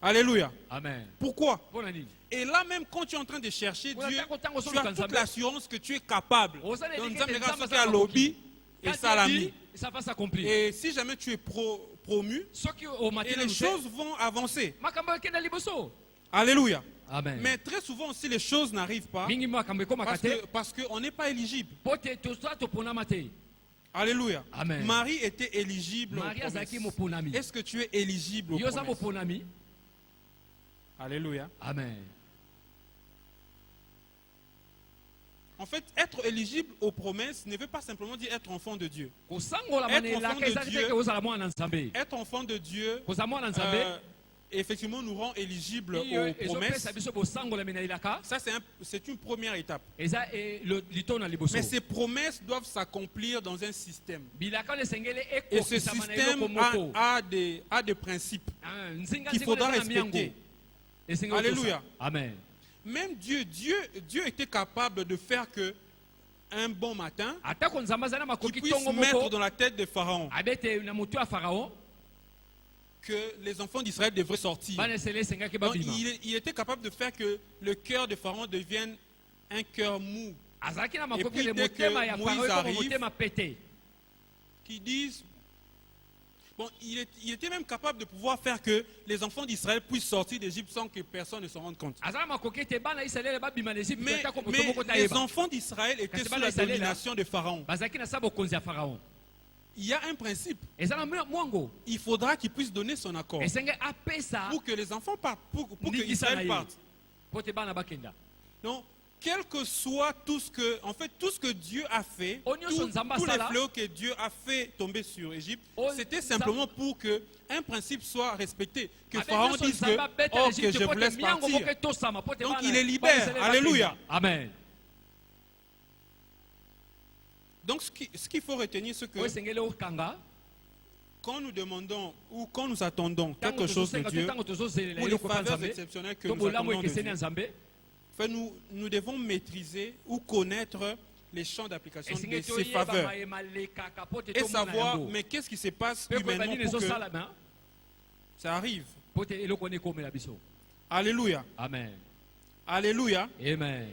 Alléluia. Amen. Pourquoi? Mpona nini? Et là même quand tu es en train de chercher Voilà, Dieu, tant qu'on tu sort as du toute Nzambe. l'assurance que tu es capable. Oza na Donc, étiquette Nzambe de regarde Nzambe ce qu'il y a aza lobby Quand et ça l'a il mis. dit, ça va s'accomplir. Et si jamais tu es promu, Soki et omatela les lute, choses vont avancer. makambo ekenda liboso. Alléluia. Amen. Mais très souvent aussi les choses n'arrivent pas mingi makambo ekomaka te parce qu'on n'est pas éligible. po te toza toponama te. Alléluia. Amen. Marie était éligible aux Marie azalaki promesses. moponami. Est-ce que tu es éligible aux Yo za promesses? moponami. Alléluia. Amen. En fait, être éligible aux promesses ne veut pas simplement dire être enfant de Dieu. kosangola Être manelaka enfant de ezali Dieu. te ke ozala mwana na nzambe. Être enfant de Dieu, kozala mwana na nzambe effectivement, nous rend éligibles iyo aux promesses. ezopesa biso bosangola menelaka Ça, c'est une première étape. eza lito na liboso. Mais ces promesses doivent s'accomplir dans un système. bilaka oyo esengeli Et ce ekokisama na système eloko moko. a des principes. nzinga qu'il faudra nzinga eza na miango. respecter. Esengeli Alléluia. okosa. Amen. Même Dieu était capable de faire que un bon matin, atako nzambe aza na qu'il makoki puisse tongo mettre moko dans la tête de Pharaon abete na motu ya farao que les enfants d'Israël devraient sortir. bana esengeli esengaki Donc, babima. il était capable de faire que le cœur de Pharaon devienne un cœur mou, azalaki na Et makoki puis, le dès que motema ya Moïse farao ekoma arrive, motema pete. qui disent... Bon, il était même capable de pouvoir faire que les enfants d'Israël puissent sortir d'Égypte sans que personne ne s'en rende compte. azala makoki ete bana israele babima na Egypte Mais, atako moto mais moko les tayeba. enfants d'Israël étaient Kasi sous bana la Israël, domination de Pharaon. bazalaki na sa bokonzi ya farao. Il y a un principe. eza na mwango Il faudra qu'il puisse donner son accord esenge apesa pour que les enfants partent, pour que ndingisa na Israël ye parte. po te bana bakenda. Donc, quel que soit tout ce que Dieu a fait, Onyo tous son zamba les sala. fléaux que Dieu a fait tomber sur Égypte, On- c'était simplement pour que un principe soit respecté. Que Abe Pharaon nyonso dise nzambe abeta que, oh, Egypte que je po vous te laisse miango partir. moko etosama po te Donc, bana- il est libère. bana Israël Alléluia. bakenda. Amen. Donc, ce qu'il faut retenir, c'est que oyo esengeli okanga quand nous demandons ou quand nous attendons ntango quelque chose de tozosenga to Dieu, ntango tozozelela ou les eloko ya faveurs nzambe exceptionnelles que to nous bolamu attendons de ekeseni ya Dieu, nzambe enfin, nous devons maîtriser ou connaître les champs d'application de esengeli ces toyeba faveurs mayema lekaka po te et tomona savoir yango mais qu'est-ce qui se passe mpe koyeba humainement nini pour que ezosalama ça arrive. po te eloko wana ekomela biso. Alléluia. Amen. Alléluia. Amen.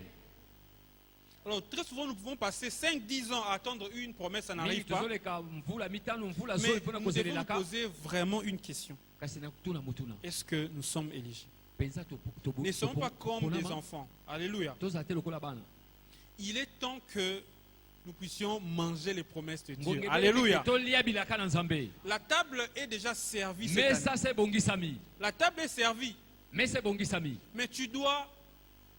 Alors très souvent nous pouvons passer 5-10 ans à attendre une promesse, ça mingi n'arrive pas. tozoleka mvula mitano mvula Mais zoi mpona nous devons nous kozelelaka poser vraiment une question. kasi na tuna motuna Est-ce que nous sommes éligibles? mpenza Ne sommes pas comme des enfants. Alléluia. tozala te lokola bana. Il est temps que nous puissions manger les promesses de Dieu. Ngonge Alléluia. tolia bilaka na nzambe La table est déjà servie cette mais année. ça c'est bongisami La table est servie, mais c'est bongisami mais tu dois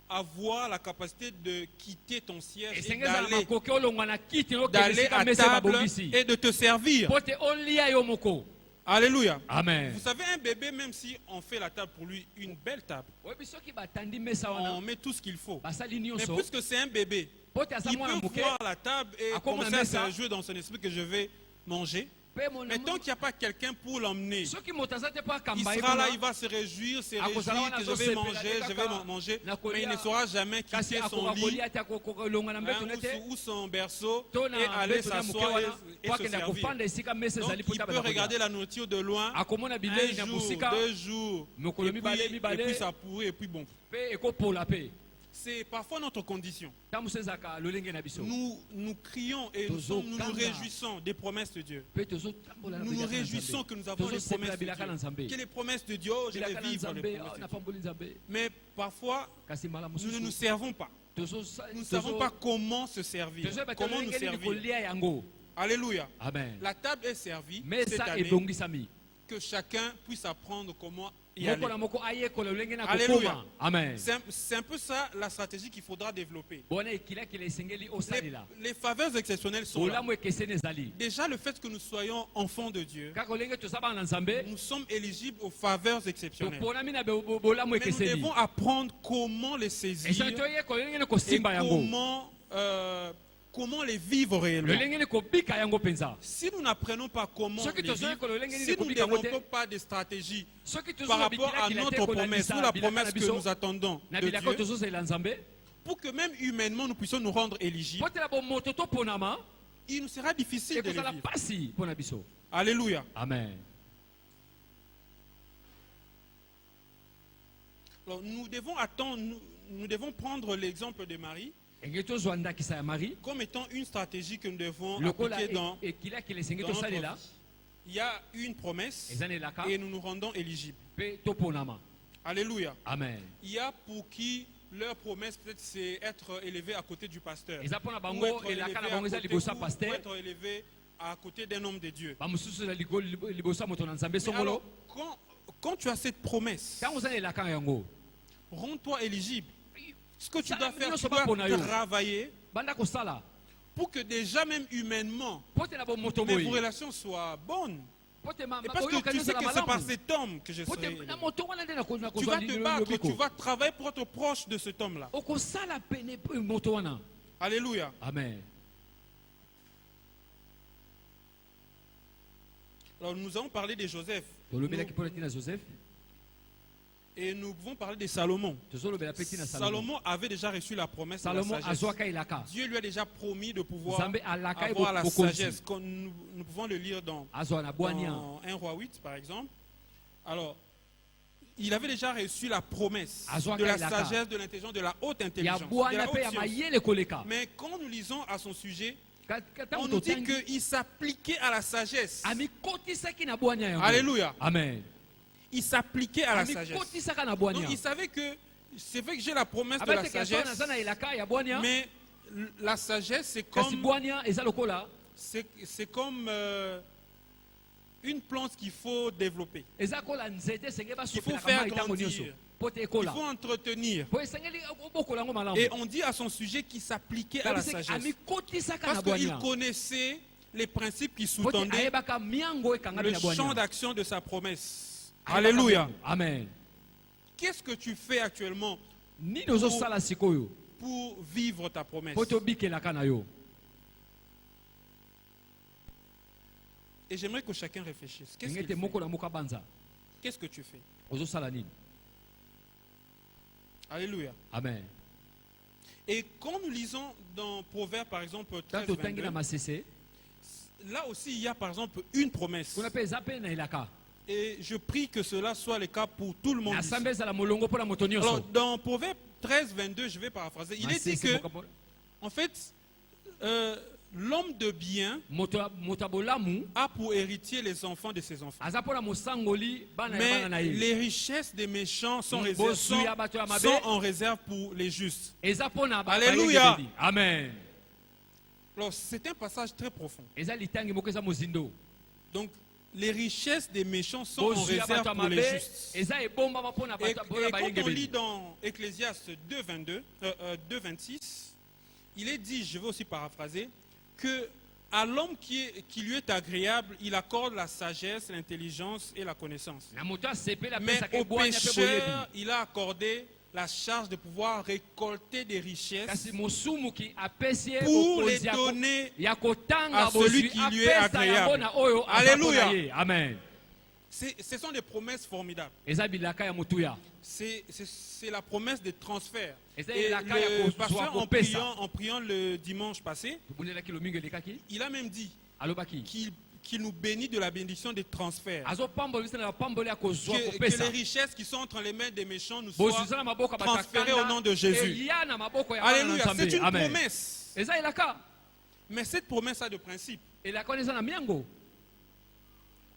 avoir la capacité de quitter ton siège et esengezala d'aller makoki olongwa na kiti d'aller lokesika à mese table babongisi et de te servir. po te olia yo moko. Alléluia. Amen. Vous savez, un bébé, même si on fait la table pour lui, une belle table, oyebi soki batandi mesa on wana met tout ce qu'il faut. basali Mais nyonso puisque c'est un bébé, po te aza il mwana peut moke voir la table et À quoi on commencer met à ça? se réjouir dans son esprit que je vais manger. mpe mona- Mais tant qu'il n'y a pas quelqu'un pour l'emmener, soki moto aza te po il akamba ye sera là, kuna, il va se réjouir que kozala wana je vais azosepela manger, te je kaka vais manger, na kolia, mais il ne saura jamais kasi quitter son akoka lit kolia te akolonga na hein, mbeto ne te ou son berceau to et na aller mbeto na moke s'asseoir wana et po se akenda servir. kofanda esika mesa Donc ezali po il ta peut bana regarder kolia. la nourriture de loin, akomona un bilei na jour, mosika 2 jours, Mokolo mibale, et puis ça pourrit et puis bon. mpe ekopola mpe C'est parfois notre condition. ntango mosu ezalaka lolenge na biso Nous crions et nous nous réjouissons des promesses de Dieu. mpe tozotambola na Nous nous bilaka na réjouissons Nzambe. que nous avons les Tozosepela promesses de bilaka na Dieu. nzambe Que les promesses de Dieu, oh, je vais bilaka na vivre les nzambe promesses oh, de Dieu. napamboli nzambe Mais parfois, kasi mbala nous ne nous mosusu servons pas. Nous ne savons pas comment se servir, comment nous servir. kolia yango Alléluia. Amen. La table est servie Mais cette ça année, ebongisami. que chacun puisse apprendre comment y aller. Moko na moko ayekola lolenge na Alléluia. kokoma. Amen. C'est un peu ça la stratégie qu'il faudra développer. Bona ekila kila esengeli osalila. Les faveurs exceptionnelles sont là. Olamu ekeseni ezali. Déjà, le fait que nous soyons enfants de Dieu, Kaka olenge tosaba na Nzambe. nous sommes éligibles aux faveurs exceptionnelles. Toponami na bolamu Mais nous ekeseni. devons apprendre comment les saisir Esa toyekola lolenge na et kosimba yango. comment les vivre réellement. Lolenge na kobika yango penza. Si nous n'apprenons pas comment Soki les tozoye vivre, ko lolenge si ni nous ne kobika yango te, développons pas des stratégies Soki par tozoye rapport à bikila notre kila te promesse ou la promesse que nous attendons na de bilako Dieu, tozosela Nzambe. pour que même humainement nous puissions nous rendre éligibles, Potela bo moto to ponama. il nous sera difficile de les Ekozala vivre. pasi pona biso. Alléluia. Amen. Alors, nous devons prendre l'exemple de Marie Engeli tozwa ndakisa ya Marie. comme étant une stratégie que nous devons Lokola appliquer dans ekila kila esengeli notre tosalela. vie. Il y a une promesse Eza na elaka et nous nous rendons éligibles. pe to ponama. Alléluia. Amen. Il y a pour qui leur promesse peut-être c'est être élevé à côté du pasteur. Eza pona Ou bango être élevé elaka na à bango eza côté- liboso ya ou pasteur. être élevé à côté d'un homme de Dieu. Ba mususu na liboso ya moto na Nzambe Mais songolo. alors, quand tu as cette promesse, Tango za na elaka yango. rends-toi éligible. Ce que tu Ça, dois faire, nous tu sommes dois pas pour naïo. travailler Banda kosala. pour que déjà même humainement, Potela bo moto mais vos boy. relations soient bonnes. Pote ma Et parce que tu sais que c'est par cet homme que je serai. Pote na élevé. moto wana nde na Tu kozwa vas te battre, tu vas travailler pour être proche de cet homme-là. okosala pene moto wana. Alléluia. Amen. Alors nous avons parlé de Joseph. Tolobelaki mpo na tina Joseph. Et nous pouvons parler de Salomon. Tozolobela pe tina Salomon. Salomon avait déjà reçu la promesse de la Salomon sagesse. azwaka elaka. Dieu lui a déjà promis de pouvoir Nzambe alaka avoir la bokonzi. sagesse. Comme nous pouvons le lire dans Azwa na bwania. 1 Roi 8, par exemple. Alors, il avait déjà reçu la promesse Azwaka de la elaka. sagesse, de l'intelligence, de la haute Ya intelligence, de la bwania haute pe ya science. mayele koleka. Mais quand nous lisons à son sujet, Tango on nous dit totangi qu'il s'appliquait à la sagesse. amikotisaki na bwania yango. Alléluia. Amen. Il s'appliquait à la sagesse. Amikotisaka na Donc bwania. il savait que c'est vrai que j'ai la promesse de la Abate kaso sagesse, naza na elaka ya bwania. mais la sagesse c'est Kasi comme bwania eza lokola. c'est comme une plante qu'il faut développer. Eza kola nzete senge ba Il faut sopela faire kama itango grandir. nyonso. Pote Il ekola. faut entretenir. Po esengeli obokola ngo malamu. Et on dit à son sujet qu'il s'appliquait à la sagesse. Amikotisaka na Parce qu'il bwania. connaissait les principes qui Pote sous-tendaient ayebaka miango ekangami le na champ bwania. d'action de sa promesse. Ayebaka Alléluia. miango. Amen. Qu'est-ce que tu fais actuellement Nini ozosala sikoyo pour vivre ta promesse? po tobikelaka na yo. Et j'aimerais que chacun réfléchisse. Qu'est-ce Ngete qu'il moko fait? na moka banza. Qu'est-ce que tu fais? Ozosala nini? Alléluia. Amen. Et quand nous lisons dans Proverbes, par exemple, 13, Tanto tangi 22, na masese. là aussi, il y a par exemple une promesse. Kuna pe eza pe na elaka. Et je prie que cela soit le cas pour tout le monde. Na ici. sambe ezala molongo po na moto Alors, nyonso. dans Proverbes 13, 22, je vais paraphraser, il est dit Masese que, moka po- en fait, l'homme de bien moto ya bolamu a pour héritier les enfants de ses enfants. aza po na mosangoli bana ya Mais bana na ye. les richesses des méchants sont, Bosu ya bato ya mabe. sont en réserve pour les justes. Eza po na Alléluia. bayengebeli. Amen. Alors, c'est un passage très profond. Eza litangi moko eza mozindo. Donc, les richesses des méchants sont en Bosu ya réserve bato ya pour les mabe justes. eza ebombama po na Et, bato et quand on lit bayengebeli. dans Ecclésiaste 2, 26, il est dit, je vais aussi paraphraser, que à l'homme qui lui est agréable, il accorde la sagesse, l'intelligence et la connaissance. Na moto asepeli Mais apesaka au ebwanya pe pécheur, boyebi. il a accordé la charge de pouvoir récolter des richesses Kasi mosumuki apesi ye pour les bokonzi ya donner ya kotanga à celui bozwi qui lui est apesa yango agréable. na oyo aza Alléluia. po na ye. Amen. Ce sont des promesses formidables. Eza bilaka ya motuya. C'est la promesse de transfert. Et ça, Et la kaya le ko- pasteur, soit kopesa. en priant le dimanche passé, Tobundelaki lomingo elekaki il a même dit alobaki qu'il nous bénit de la bénédiction des transferts. azopambola biso na bapambola ya kozwa Que kopesa les richesses qui sont entre les mains des méchants nous soient bozwisa na maboko ya bato ya transférées kanda, au nom de Jésus. eya na maboko ya bana na Alléluia, Nzambe. c'est une Amen. promesse. Eza elaka Mais cette promesse a de principe. elaka wana eza na miango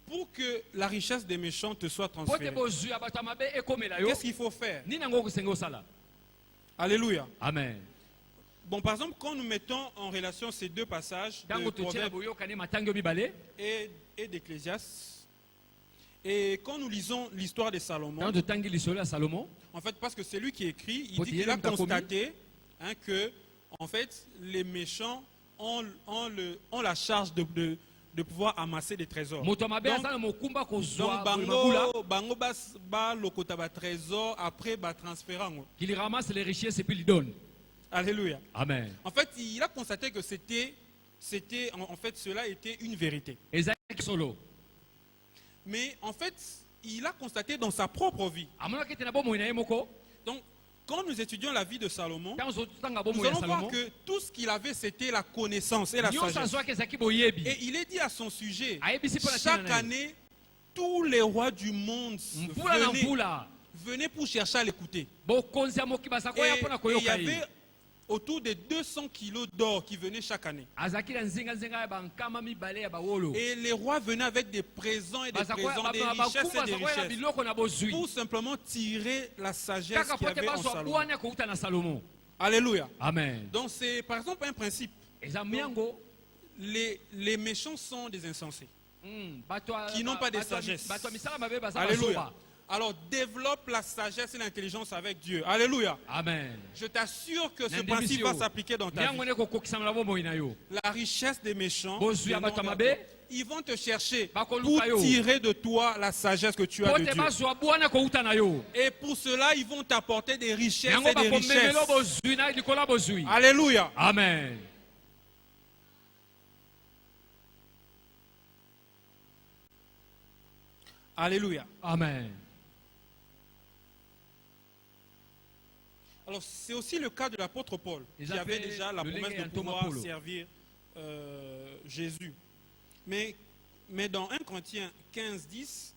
Pour que la richesse des méchants te soit po te transférée, bozwi ya bato ya mabe ekomela yo qu'est-ce qu'il faut faire? nini yango okosenge osala. Alléluia. Amen. Bon, par exemple, quand nous mettons en relation ces deux passages de ntango totiela Proverbes boyokani matango mibale et d'Ecclésiaste, et quand nous lisons l'histoire de Salomon, ntango totangi lisolo ya salomo en fait, parce que c'est lui qui écrit, il Faut dit dire qu'il a le Takomi. constaté que, en fait, les méchants ont la charge de pouvoir amasser des trésors. moto ya mabe Donc, aza na mokumba donc kozwa mabula bango ba lokota ba trésor après ba transférango. qu'il ramasse les richesses et puis il donne. Alléluia. Amen. En fait, il a constaté que en fait, cela était une vérité. ezalaki solo Mais en fait, il a constaté dans sa propre vie. amonaki ete na bomoi na ye moko Donc, quand nous étudions la vie de Salomon, ntango totanga nous bomoi ya allons voir salomo que tout ce qu'il avait, c'était la connaissance et la nyonso sagesse. azwaki ezalaki boyebi Et il est dit à son sujet, ayebisi mpo na chaque ntina na ye année, tous les rois du monde mvula na mvula venaient pour chercher à l'écouter. bokonzi ya moki baza Et koya mpo na il y koyoka avait ye autour de 200 kilos d'or qui venaient chaque année. azalaki na nzinganzinga ya bankama mibale ya bawolo Et les rois venaient avec des présents et des baza présents, des richesses et des baza koya na richesses, biloko na bozwi pour simplement tirer la sagesse kaka qu'il po y ete avait en bazwa Salomon. bwana kouta na salomo Alléluia. amen Donc c'est par exemple un principe. eza miango Les méchants sont des insensés. bato ya- Qui n'ont pas de bato ya- sagesse. bato ya misala mabe baza Alléluia. bazoba Alors développe la sagesse et l'intelligence avec Dieu. Alléluia. amen Je t'assure que ce Nandimisi principe yo. va s'appliquer dans ta miango vie. ne kokokisama na bomoi na yo La richesse des méchants, Bozwi ya viendront bato ya vers mabe. toi. Ils vont te chercher Bakoluka pour yo. tirer de toi la sagesse que tu as po de te Dieu. bazwa bwana kouta na yo Et pour cela, ils vont t'apporter des richesses yango et des richesses. bakomemelo bozwi na likolo ya bozwi Alléluia. amen Alléluia. amen Alors c'est aussi le cas de l'apôtre Paul, qui Ils avait appelaient déjà la le promesse Lengue de Thomas pouvoir Paulo. servir Jésus. Mais dans 1 Corinthiens 15, 10,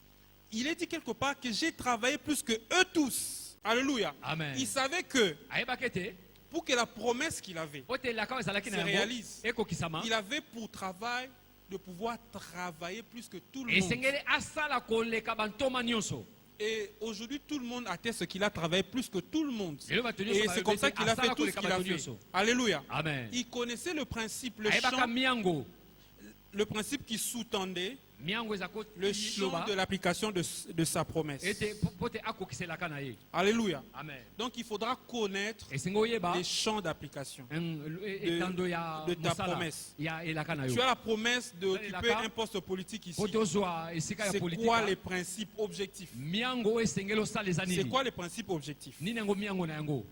il est dit quelque part que j'ai travaillé plus que eux tous. Alléluia. Amen. Il savait que ayebaki ete pour que la promesse qu'il avait po ete elaka oyo ezalaki na se yango réalise, ekokisama il avait pour travail de pouvoir travailler plus que tout le monde. esengeli asala koleka bantoma nyonso Et aujourd'hui, tout le monde atteste qu'il a travaillé plus que tout le monde. lelo bato Et nyonso c'est comme ça qu'il a fait asala tout ce koleka qu'il a bato fait. nyonso Alléluia. amen Il connaissait le principe, ayebaka miango le principe qui sous-tendait miango eza le champ kotiloba de l'application de sa promesse. ete po ete akokiselaka na ye Alléluia. amen Donc il faudra connaître esengi oyeba les champs d'application. etando ya de ta mosala promesse. ya elaka na Tu yo as la promesse d'occuper Elaka. un poste politique ici. po tozwa esika ya C'est quoi politika les principes objectifs? miango oyo esengeli osala eza C'est nini quoi les principes objectifs? nini yango miango na yango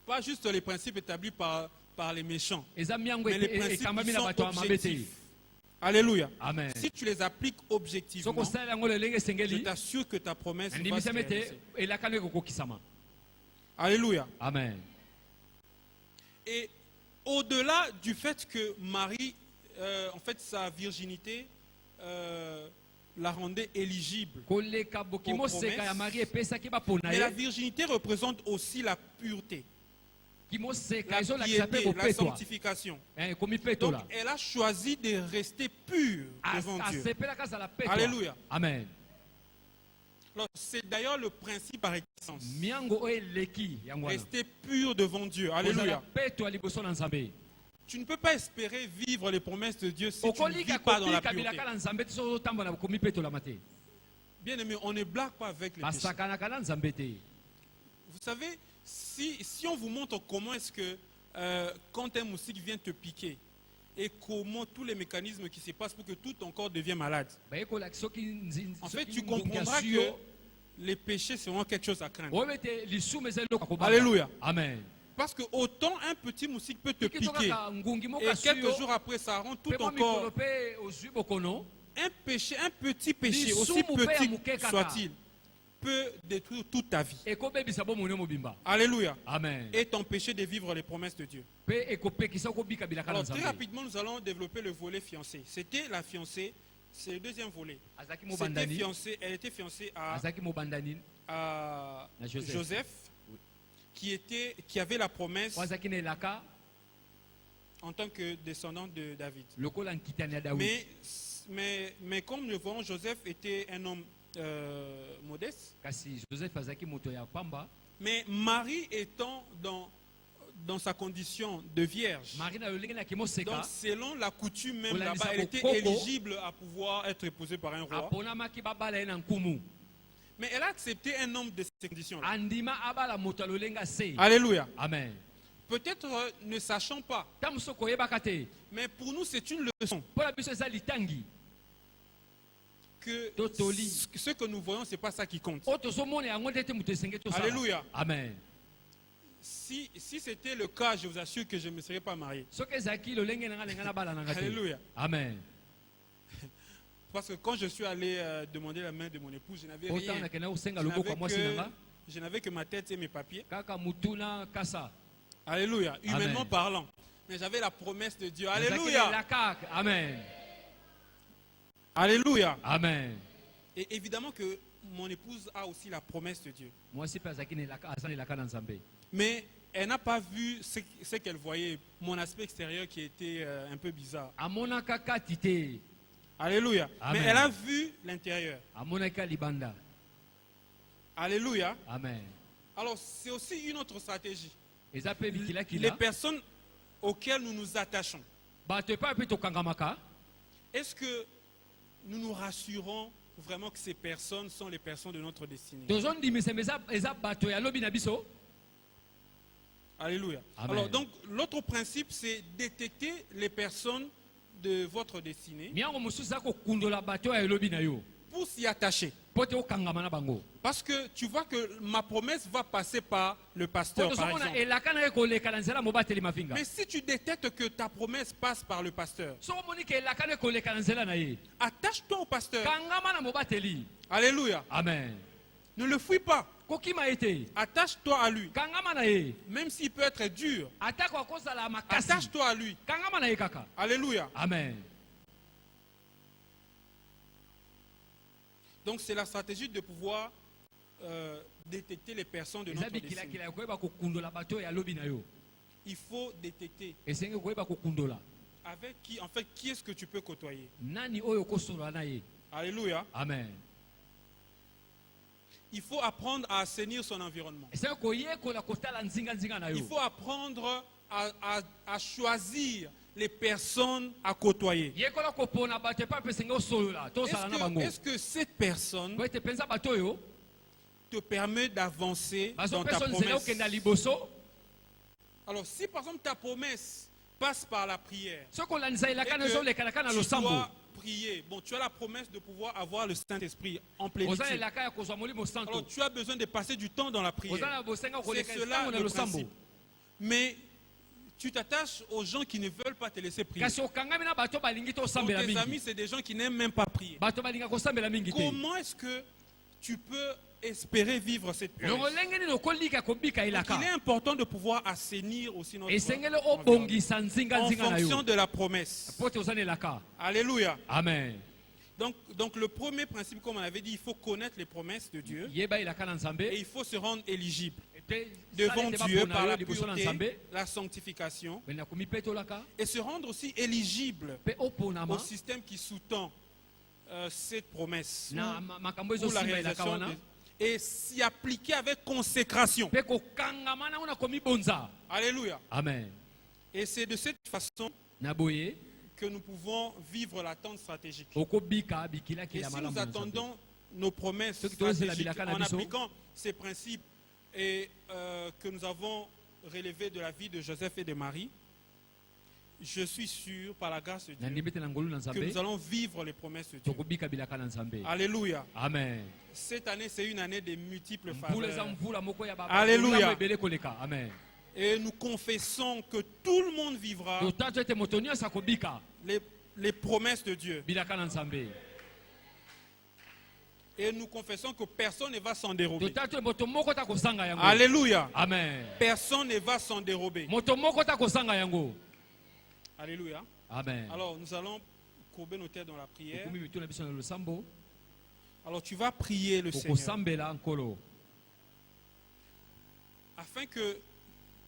Pas juste les principes établis par les méchants, eza miango mais les principes ekambami qui na sont bato ya mabe te objectifs. Alléluia. amen Si tu les appliques objectivement, soki osala yango lolenge je esengeli t'assure que ta promesse va se andimisami ete réaliser. elaka no ekokokisama Alléluia. amen Et au-delà du fait que Marie, en fait, sa virginité la rendait éligible, koleka bokimoseka ya mari epesaki bapona mais la ye virginité représente aussi la pureté, kimoseka la ezolakisa mpe piété, la kopetwa sanctification. ekomi Donc, petola elle a choisi de rester pure devant Dieu. asepelaka azala petwa Alléluia. amen Alors, c'est d'ailleurs le principe par excellence. miango oyo eleki yango wana Rester pur devant Dieu. kozala Alléluia. petwa liboso na nzambe Tu ne peux pas espérer vivre les promesses de Dieu si tu ne vis okolika pas dans la kobika pureté. bilaka na nzambe te soki otambola komi petolama te Bien aimé, on ne blague pas avec les péchés. basakanaka na nzambe te Vous savez, si on vous montre comment est-ce que quand un moustique vient te piquer et comment tous les mécanismes qui se passent pour que tout ton corps devienne malade, bayekolakisa soki en fait, tu comprendras que les péchés seront quelque chose à craindre. oyebi ete lisumu eza eloko ya kobanga. Alléluia. amen Parce que autant un petit moustique peut te Soki to piquer kaka ngungi moko et asui quelques yo, jours après ça rend tout mpe ton mwa mikolo corps. mpe ozwi bokono Un péché, un petit péché, Lisumu aussi pe ya petit muke kaka. soit-il, peut détruire toute ta vie. ekobebisa bomoi mobimba Alléluia. amen Et t'empêcher de vivre les promesses de Dieu. mpe ekopekisa okobika bilaka na Alors très nzambe rapidement, nous allons développer le volet fiancé. C'était la fiancée, c'est le deuxième volet. azalaki Elle était fiancée azalaki mobandani à Na Joseph. Joseph, qui avait la promesse oyo azalaki na elaka en tant que descendant de David. lokola nkitani ya dawidi Mais comme nous le voyons, Joseph était un homme modeste. kasi joseph azalaki moto ya pamba Mais Marie étant dans sa condition de vierge. Marie na lolenge na kimoseka. Donc selon la coutume même Olalisa là-bas, elle était bokoko. éligible à pouvoir être épousée par un roi. Aponamaki babala ye na nkumu. Mais elle a accepté un homme de ces conditions. Andima abala moto ya lolenga se. Alléluia. Amen. Peut-être ne sachant pas, Tamuso koyebaka te. mais pour nous c'est une leçon Mpola biso eza litangi. que Totoli. ce que nous voyons, c'est pas ça qui compte. O tozomona yango nde te moto esenge tosala. Alléluia. Amen. Si c'était le cas, je vous assure que je ne me serais pas marié. Soki ezalaki lolenge nanga lenga na bala nanga te. Alléluia. Amen. Parce que quand je suis allé demander la main de mon épouse, je n'avais Autant rien. nakenda kosenga Je loboko n'avais kwa mwasi nanga. je n'avais que ma tête et mes papiers. Kaka mutuna kasa. Alléluia. Humainement Amen. parlant. Mais j'avais la promesse de Dieu. Ezalaki Alléluia. la kaka. Amen. Alléluia. Amen. Et évidemment que mon épouse a aussi la promesse de Dieu. Mwasi pe azalaki na elaka aza na elaka na Nzambe. Mais elle n'a pas vu ce qu'elle voyait, mon aspect extérieur qui était un peu bizarre. Amonaka kati te. Alléluia. Amen. Mais elle a vu l'intérieur. Amonaka libanda. Alléluia. Amen. Alors c'est aussi une autre stratégie. Eza pe bikila Les kila. personnes auxquelles nous nous attachons, Bato pa pe tokangamaka. est-ce que nous nous rassurons vraiment que ces personnes sont les personnes de notre destinée? Tozondimisa eza bato ya lobi na biso. Alléluia. Amen. Alors donc l'autre principe, c'est détecter les personnes de votre destinée Miango mosusu za kokundola bato ya lobi na yo. pour s'y attacher. Po te okangama na bango. Parce que tu vois que ma promesse va passer par le pasteur, Po par tozomona exemple. elaka na ye koleka na nzela mobateli mafinga. Mais si tu détectes que ta promesse passe par le pasteur, Soko moni ke elaka na ye koleka na nzela na ye. attache-toi au pasteur. Kangama na mobateli. Alléluia. Amen. Ne le fuis pas. Kokima ete. Attache-toi à lui. Kangama na ye. Même s'il peut être dur, Atako akozala makasi. attache-toi à lui. Kangama na ye kaka. Alléluia. Amen. Donc c'est la stratégie de pouvoir détecter les personnes de Eza notre bikila destinée. kila ya koyeba kokundola bato ya lobi na yo. Il faut détecter Esenge koyeba kokundola. avec qui, en fait, qui est-ce que tu peux côtoyer. Nani oyo kosolola na ye. Alléluia. Amen. Il faut apprendre à assainir son environnement. Esenge koyekola kotala nzinga nzinga na Il yo. faut apprendre à choisir les personnes à côtoyer. Yekola kopona bato pa pesenge osolola. Tosala na bango. Est-ce que cette personne Po ete penza bato oyo. te permet d'avancer Bazo dans ta personne zela promesse? okenda liboso. Alors si par exemple ta promesse passe par la prière, Soko lanisa et elaka na que zo leka na tu losambo. dois prier, bon, tu as la promesse de pouvoir avoir le Saint-Esprit en plénitude. Oza elaka ya kozwa molimo santo. Alors tu as besoin de passer du temps dans la Oza prière. na bosenga C'est koleka cela esango na le losambo. principe. Mais tu t'attaches aux gens qui ne veulent pas te laisser prier. Kasi okangami na bato balingi Donc, tosambela tes amis, mingi. c'est des gens qui n'aiment même pas prier. Bato balinga kosambela mingi te. Comment est-ce que tu peux espérer vivre cette Longo promesse? lenge nini okolika kobika Donc, elaka. il est important de pouvoir assainir aussi notre Esengele environnement obongisa nzinga en nzinga na fonction yo. de la promesse. Po te oza na elaka. Alléluia. Amen. Donc le premier principe, comme on avait dit, il faut connaître les promesses de Dieu Yeba elaka na et Nzambe. il faut se rendre éligible Ete devant sala ete Dieu bapona par yo la liboso na pureté, Nzambe. la sanctification Bena komipetolaka. et se rendre aussi éligible Pe oponama. au système qui sous-tend cette promesse Na makambo ou la ezosimba elaka réalisation wana. et s'y appliquer avec consécration. Pe kokangama na una komibonza. Alléluia. Amen. Et c'est de cette façon Na boye que nous pouvons vivre l'attente stratégique. okobika bikila Et kila si malamu. nous na Nzambe. attendons nos promesses Ceux qui doivent se la stratégiques bilaka na en biso. appliquant ces principes et que nous avons relevés de la vie de Joseph et de Marie, je suis sûr, par la grâce de Na Dieu, ndimete na ngolu na que Nzambe. nous allons vivre les promesses de Dieu. Tokobika bilaka na Nzambe. Alléluia. Amen. Cette année, c'est une année de multiples Mbula eza faveurs. mvula moko ya baba. Alléluia. Olamu ebele koleka. Amen. Et nous confessons que tout le monde vivra Totato ete moto nyonso akobika les promesses de Dieu. bilaka na Nzambe. Et nous confessons que personne ne va s'en dérober. Totato ete moto moko ta kosanga yango. Alléluia. Amen. Personne ne va s'en dérober. Moto moko ta kosanga yango. Alléluia. Amen. Alors nous allons courber nos têtes dans la prière. Okomi bitu na biso na losambo. Alors tu vas prier le Seigneur Okosambela nkolo. afin que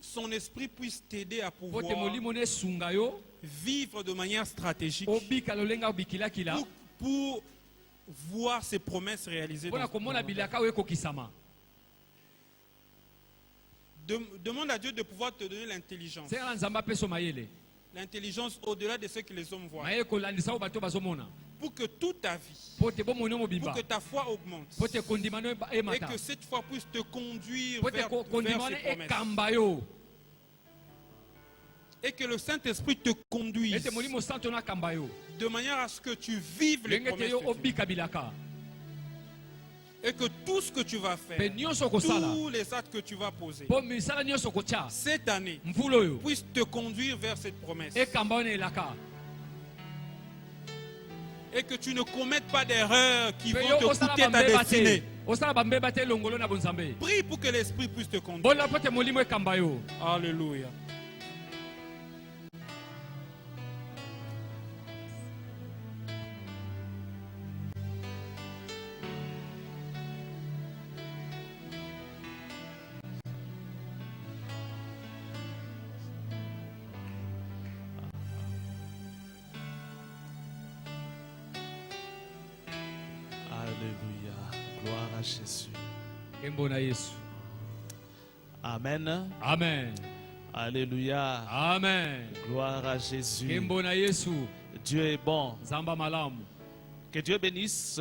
son esprit puisse t'aider à Po te pouvoir molimo ne sunga yo. vivre de manière stratégique Obika lolenga obikila kila. pour voir ses promesses réalisées. Pona komona bilaka we kokisama. Demande à Dieu de pouvoir te donner l'intelligence. sengela nzambe apesa mayele L'intelligence au-delà de ce que les hommes voient. mayele kolandisa oyo bato bazomona Pour que toute ta vie, po te bomoni pour mobimba que ta foi augmente. po te kondima no Et emata que cette foi puisse te conduire po te vers kondima no ses promesses. ekamba yo Et que le Saint-Esprit te conduise ete molimo santo no akamba yo de manière à ce que tu vives les ndenge te promesses yo de Dieu. obika bilaka Et que tout ce que tu vas mpe faire, nyonso okosala tous les actes que tu vas poser mpo misala nyonso okotya cette année mvula oyo puissent te conduire vers cette promesse. ekamba yo na elaka Et que tu ne commettes pas d'erreurs qui mpe vont yo te osala coûter ta bambeba destinée. te osala bambeba te elongolo na bonzambe Prie pour que l'Esprit puisse te conduire. bonda mpo te molimo ekamba yo Alléluia. Alléluia. Gloire à Jésus. nkembo na yesu Amen. amen Alléluia. amen Gloire à Jésus. nkembo na yesu Dieu est bon. nzambe malamu Que Dieu bénisse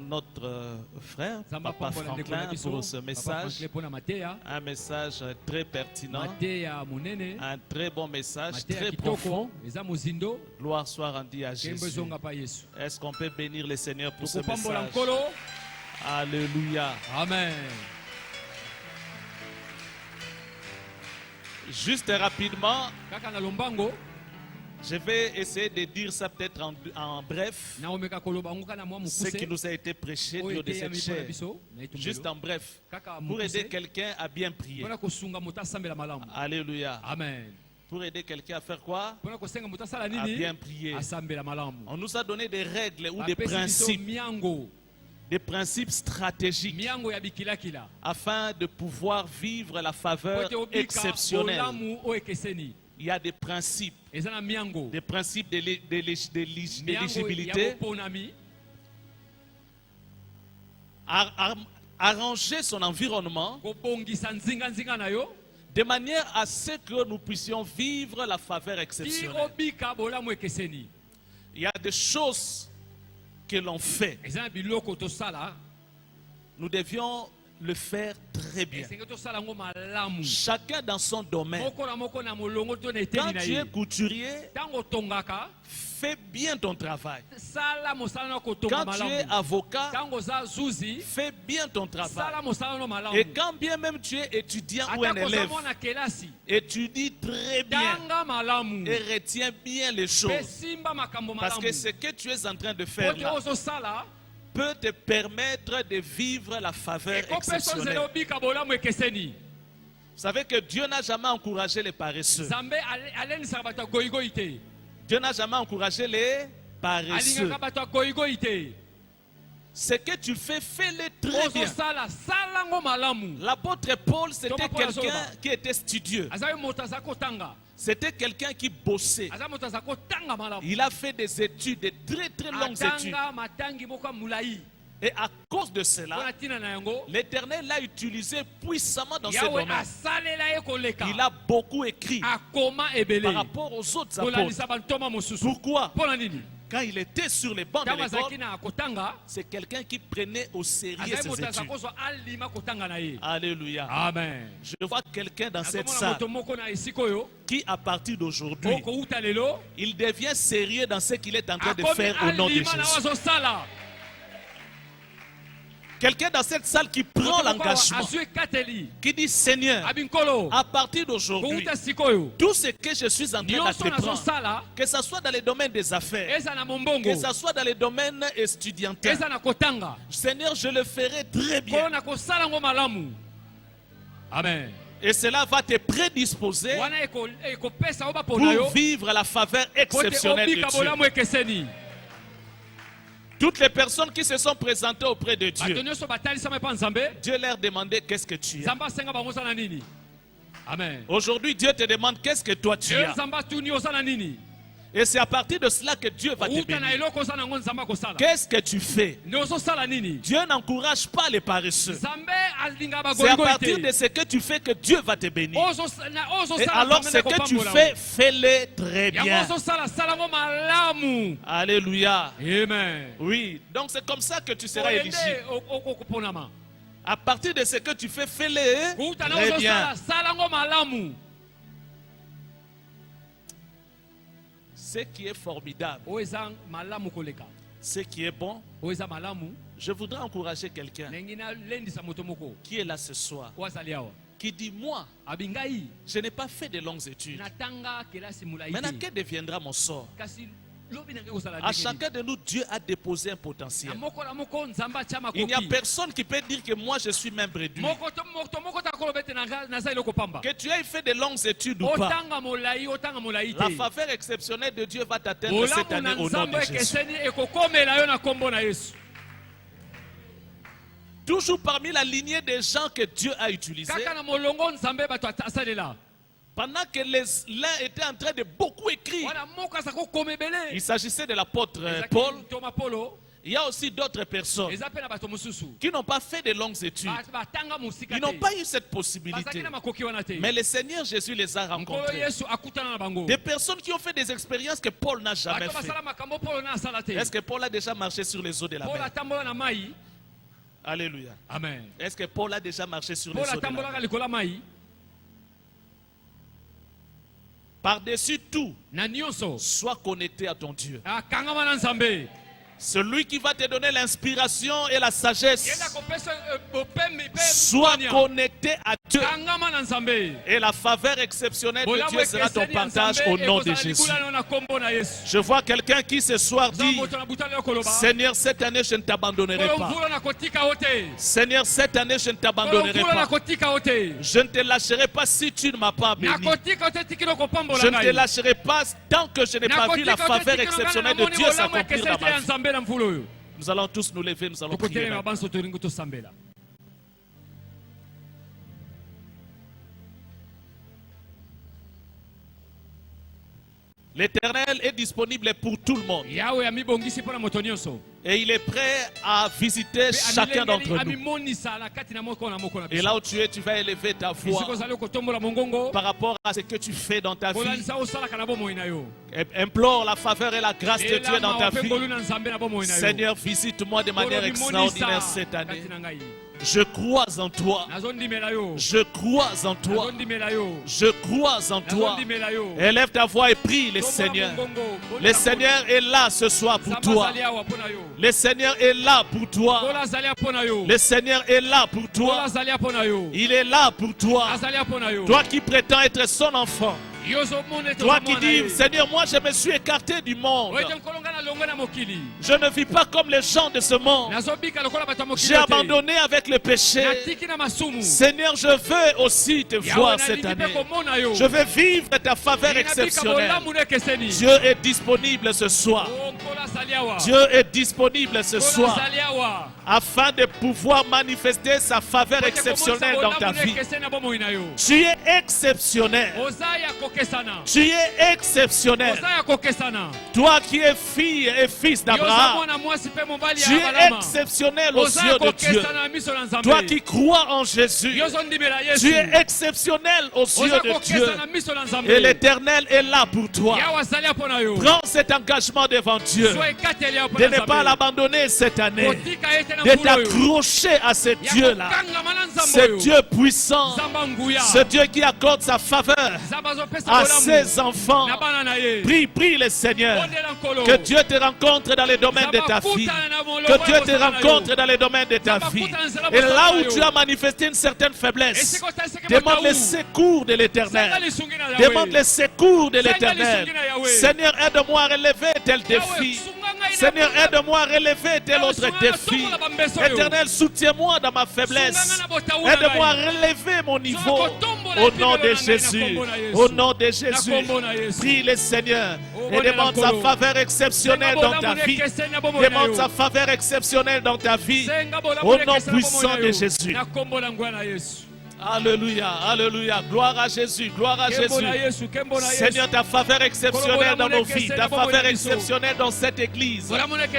notre frère, nzambe Papa apambola ndeko na Franklin, biso pour ce Papa message. Franklin mpo na mateya Un message très pertinent. mateya monene Un très bon message, mateya très kitoko profond. eza mozindo Gloire soit rendue à nkembo Jésus. ezonga pa yesu Est-ce qu'on peut bénir le Seigneur pour ce tokopambola message? nkolo Alléluia. amen Juste rapidement, kaka na lombango je vais essayer de dire ça peut-être en bref. naomeka koloba yango kaka na mwa Ce qui mokuse nous a été prêché oyo lors de cette eteyami mpo na chair. biso na etumbelo Juste en bref, kaka pour aider mokuse quelqu'un à bien prier. mpona kosunga moto asambela malamu Alléluia. amen Pour aider quelqu'un à faire quoi? mpona kosenga moto asala À nini bien prier. asambela malamu On nous a donné des règles ou des bapesi biso principes stratégiques miango ya bikilakila afin de pouvoir vivre la faveur po te obika exceptionnelle. bolamu oyo ekeseni Il y a des principes eza na miango miango ya d'éligibilité. boponami Arranger son environnement kobongisa nzinga na yo de manière à ce que nous puissions vivre la faveur ti exceptionnelle. obika bolamu ekeseni Il y a des choses que l'on fait. eza na biloko tosala Nous devions le faire très bien. esenge tosala yango malamu Chacun dans son domaine. moko na moko na molongo to na Quand eteni na tu ye es couturier, ntango otongaka fais bien ton travail. sala mosala na kotonga Quand tu es malamu avocat, ntango oza zuzi fais bien ton travail. sala mosala no malamu Et quand bien même tu es étudiant ou un ata koza élève, mwana kelasi étudie très bien tanga malamu et retiens bien les mpe choses. simba makambo Parce malamu que ce que tu es en train de po faire te là ozosala peut te permettre de vivre la faveur ekopesa nzela exceptionnelle. obika bolamu ekeseni Vous savez que Dieu n'a jamais encouragé les paresseux. nzambe alenisaka bato ya goyigoyi te Dieu n'a jamais encouragé les paresseux. alingaka bato ya goyigoyi te Ce que tu fais, fais-le très bien. ozosala sala ngo malamu L'apôtre Paul, c'était Thomas Paul quelqu'un Azoloba. qui était studieux. aza moto aza kotanga C'était quelqu'un qui bossait. aza moto aza kotanga malamu Il a fait des études, de très très longues études. atanga matangi moko ya molai Et à cause de cela, mpona ntina na yango l'Éternel l'a utilisé puissamment dans ce yawe domaine. asalela ye koleka Il a beaucoup écrit akoma ebele par rapport aux autres apôtres. kolalisa bantoma mosusu Pourquoi? mpona nini Quand il était sur les bancs de ntango azalaki l'école, na kotanga c'est quelqu'un qui prenait au sérieux azali ses moto aza études. kozwa alima kotanga na ye Alléluia. amen Je vois quelqu'un dans cette nazomona salle moto moko na esika oyo qui, à partir d'aujourd'hui, okouta lelo il devient sérieux dans ce qu'il est en train de akomi faire au nom de alima na oyo Jésus. azosala Quelqu'un dans cette salle qui prend moto moko awa l'engagement, azwi ekateli qui dit Seigneur, abinkolo à partir d'aujourd'hui, kouta sikoyo tout ce que je suis en train nyonso d'entreprendre, nazosala que ce soit dans les domaines des affaires, eza na mombongo que ce soit dans les domaines estudiantins, eza na kotanga Seigneur, je le ferai très kolo bien. na kosala ngo malamu amen Et cela va te prédisposer wana ekopesa yo bapona yo pour vivre la faveur po te exceptionnelle de obika Dieu. bolamu ekeseni Toutes les personnes qui se sont présentées auprès de bato Dieu, nyonso batalisama epa nzambe Dieu leur demandait qu'est-ce que tu as. nzambe asenga bango oza na nini amen Aujourd'hui, Dieu te demande qu'est-ce que toi tu Dieu as. nzambe atuni oza na nini Et c'est à partir de cela que Dieu va te uta na bénir. eloko oza nango nzambe akosala. Qu'est-ce que tu fais? Nde ozosala nini? Dieu n'encourage pas les paresseux. Nzambe alingaka C'est à bagoligoi partir de te. ce que tu fais que Dieu va te bénir. Et Ozosala alors nzambe ce na que tu kopambola fais, yo. fais-le très Yango bien. ozosala sala ngo malamu. Alléluia. Amen. Oui, donc c'est comme ça que tu seras éligible. Oyende okoponama. À partir de ce que tu fais, fais-le Kuta na très bien. ozosala sala ngo malamu. Ce qui est formidable, Oyo eza malamu koleka. ce qui est bon, Oyo eza malamu. je voudrais encourager quelqu'un Ndenge nalendisa moto moko. qui est là ce soir, Oyo azali awa. qui dit, moi, Abingai je n'ai pas fait de longues études. natanga kelasi mulai Maintenant, te. que deviendra mon sort? Kasi lobi nange kozala À ndenge nini? chacun de nous, Dieu a déposé un Na potentiel. moko na moko nzambe atia Il n'y a makoki. personne qui peut dire que moi, je suis même réduit. Moto moko takoloba ete naza eloko pamba. Que tu aies fait de longues études ou pas, Otanga molai la te. faveur exceptionnelle de Dieu va t'atteindre cette Olamu année na au nom nzambe de Jésus. ekeseni ekokomela yo na kombo na Yesu. Toujours parmi la lignée des gens que Dieu a utilisés, Kaka na molongo nzambe bato asalela. pendant que l'un était en train de beaucoup écrire, Wana moko aza kokoma ebele. il s'agissait de l'apôtre Ezaki Paul. Thomas Polo. Il y a aussi d'autres personnes Eza pe na bato mosusu. qui n'ont pas fait de longues études. Batanga mosika Ils n'ont te. pas eu cette Bazaki possibilité. na makoki wana te. Mais le Seigneur Jésus les a Nkolo rencontrés. Yesu akutana na bango. Des personnes qui ont fait des expériences que Paul n'a jamais Bato fait. basala makambo Polo na asala te. Est-ce que Paul a déjà marché sur les eaux de la Paul mer? atambola na mai. Alléluia. Amen. Est-ce que Paul a déjà marché sur les Paul eaux de la atambolaka mer? likolo ya mai. Par-dessus tout, Na nyonso. sois connecté à ton Dieu. Akangama na nzambe. Celui qui va te donner l'inspiration et la sagesse. Yenda kopesa bopemi pe. Sois connecté à Dieu. Kangama na nzambe. Et la faveur exceptionnelle de Bolamu Dieu sera ton ekeseni ya partage nzambe au nom de ekozala Jésus. likula na kombo na Yesu. Je vois quelqu'un qui ce soir dit, Moto na butali yo koloba. Seigneur, cette année je ne t'abandonnerai Kolo pas. mvula na kotika ote. Seigneur, cette année je ne Kolo t'abandonnerai mvula na pas. kotika ote. Je ne te lâcherai pas si tu ne m'as pas Na béni. kotika ote tikino kopambola Je ne te ngai. lâcherai pas tant que je n'ai Na pas vu la kotika ote faveur tikino exceptionnelle ngai de na Dieu moni s'accomplir ekeseni dans ma ya vie. nzambe na mvula oyo. Nous allons tous nous lever, nous allons prier. Tokotelema banso tolingi tosambela. L'Éternel est disponible pour tout le monde. Yawe amibongisi mpona moto nyonso. Et il est prêt à visiter Pe chacun amilengeli, d'entre nous. amimonisa na kati na moko na Et biso. là où tu es, tu vas élever ta voix Esika ozali kotombola mongongo. par rapport à ce que tu fais dans ta vie. Kolandisa osalaka na bomoi na yo. Implore la faveur et la grâce de Dieu dans ta Elama wape vie. ngolu na nzambe na bomoi na yo. Seigneur, visite-moi de manière Kolo extraordinaire mimonisa cette année. kati na ngai. Je crois en toi. Nazondimela yo. Je crois en toi. Nazondimela yo. Je crois en toi. Nazondimela yo. Élève ta voix et prie le Tombola Seigneur. mongongo, bolela Le Seigneur est là ce soir pour Nzambe toi. azali awa mpona yo. Le Seigneur est là pour toi. Kola azali mpona yo. Le Seigneur est là pour Kola toi. azali mpona yo. Il est là pour toi. Azali mpona yo. Toi qui prétends être son enfant. Yozomona Toi toza qui mwana dis, ye. Seigneur, moi je me suis écarté du monde. Oyo nkolonga na longo na mokili. Je ne vis pas comme les gens de ce monde. Nazobika lokola bato ya mokili J'ai te. abandonné avec le péché. Natiki na masumu. Seigneur, je veux aussi te voir Yawe cette nalingi mpe année. komona yo. Je veux vivre ta faveur Ninabika exceptionnelle. bolamu na ekeseni. Dieu est disponible ce soir. Oh, nkola azali awa. Dieu est disponible ce Nkola soir azali awa. afin de pouvoir manifester sa faveur exceptionnelle dans ta vie. Tu es exceptionnel. Oza ya kokesana. Tu es exceptionnel. Oza ya kokesana. Toi qui es fille et fils Yoza d'Abraham, mwana mwasi pe mobali ya tu es Abrahama. exceptionnel aux Oza ya yeux de Dieu. kokesana na miso na Nzambe. Toi qui crois en Jésus, Yozondimela Yesu. tu es exceptionnel aux yeux Oza de Dieu. kokesana na miso na Nzambe. Et l'Éternel est là pour toi. Yawe azali mpona yo. Prends cet engagement devant Dieu Sois ekateli ya de mpona ne pas Nzambe. l'abandonner cette année, Kotika ete na de mvula oyo. t'accrocher à ce Ya Dieu-là, kokangama na Nzambe ce oyo. Dieu puissant, Nzamba nguya. ce Dieu qui accorde sa faveur Nzamba azopesa à bolamu ses enfants. na bana na ye. Prie, prie le Seigneur. Bondela nkolo. Que Dieu te rencontre dans les domaines de ta vie. Que Dieu te rencontre dans les domaines de ta vie. Et là où tu as manifesté une certaine faiblesse, demande le secours de l'Éternel. Demande le secours de l'Éternel. Seigneur, aide-moi à relever tel défi. Seigneur, aide-moi à relever tel autre défi. Éternel, soutiens-moi dans ma faiblesse. Aide-moi à relever mon niveau. Au nom de Jésus. Au nom de Jésus. Prie le Seigneur et demande sa faveur exceptionnelle dans ta vie. Demande sa faveur exceptionnelle dans ta vie. Au nom puissant de Jésus. Alléluia, alléluia. Gloire à Jésus, gloire à Jésus. Seigneur, ta faveur exceptionnelle dans nos vies, ta faveur exceptionnelle dans cette église,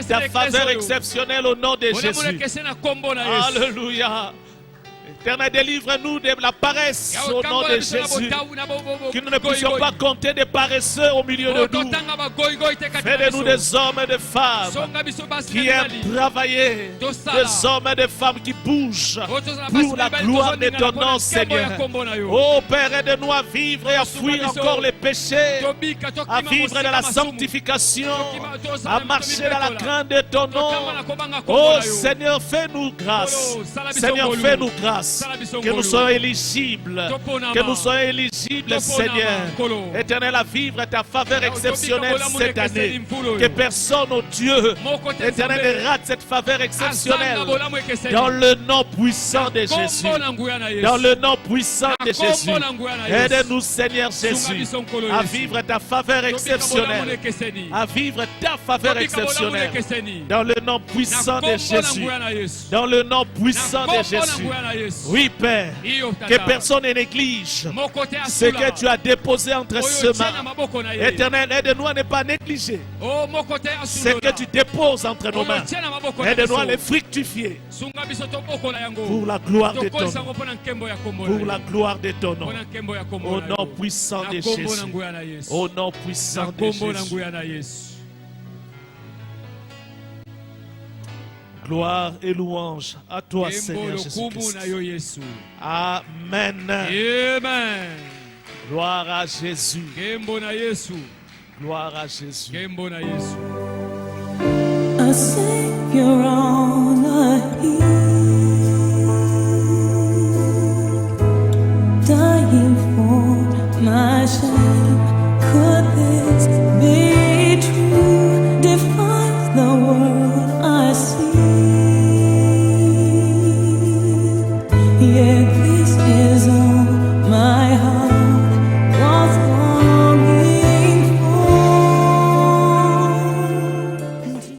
ta faveur exceptionnelle au nom de Jésus. Alléluia. Éternel, délivre-nous de la paresse au nom de Jésus. Que nous ne puissions pas compter des paresseux au milieu de nous. Fais de nous des hommes et des femmes qui aiment travailler, des hommes et des femmes qui bougent pour la gloire de ton nom, Seigneur. Oh Père, aide-nous à vivre et à fuir encore les péchés, à vivre dans la sanctification, à marcher dans la crainte de ton nom. Oh Seigneur, fais-nous grâce. Seigneur, fais-nous grâce. Que nous soyons éligibles, Seigneur, éternel, à vivre ta faveur exceptionnelle cette année. Que personne, oh Dieu, éternel, ne rate cette faveur exceptionnelle. Dans le nom puissant de Jésus. Dans le nom puissant de Jésus. Aide-nous, Seigneur Jésus, à vivre ta faveur exceptionnelle. À vivre ta faveur exceptionnelle. Dans le nom puissant de Jésus. Dans le nom puissant de Jésus. Oui, Père, que personne ne néglige ce que tu as déposé entre ses mains. Éternel, aide-nous à ne pas négliger ce que tu déposes entre nos mains. Aide-nous à les fructifier pour la gloire de ton nom. Pour la gloire de ton nom. Au nom puissant de Jésus. Au nom puissant de Jésus. Gloire et louange à toi, Seigneur Jésus-Christ. Amen. Amen. Gloire à Jésus. Gloire à Jésus. A Savior on a hill, dying for my shame. Could this be true? Defies the world I see. Yeah, this is all my heart.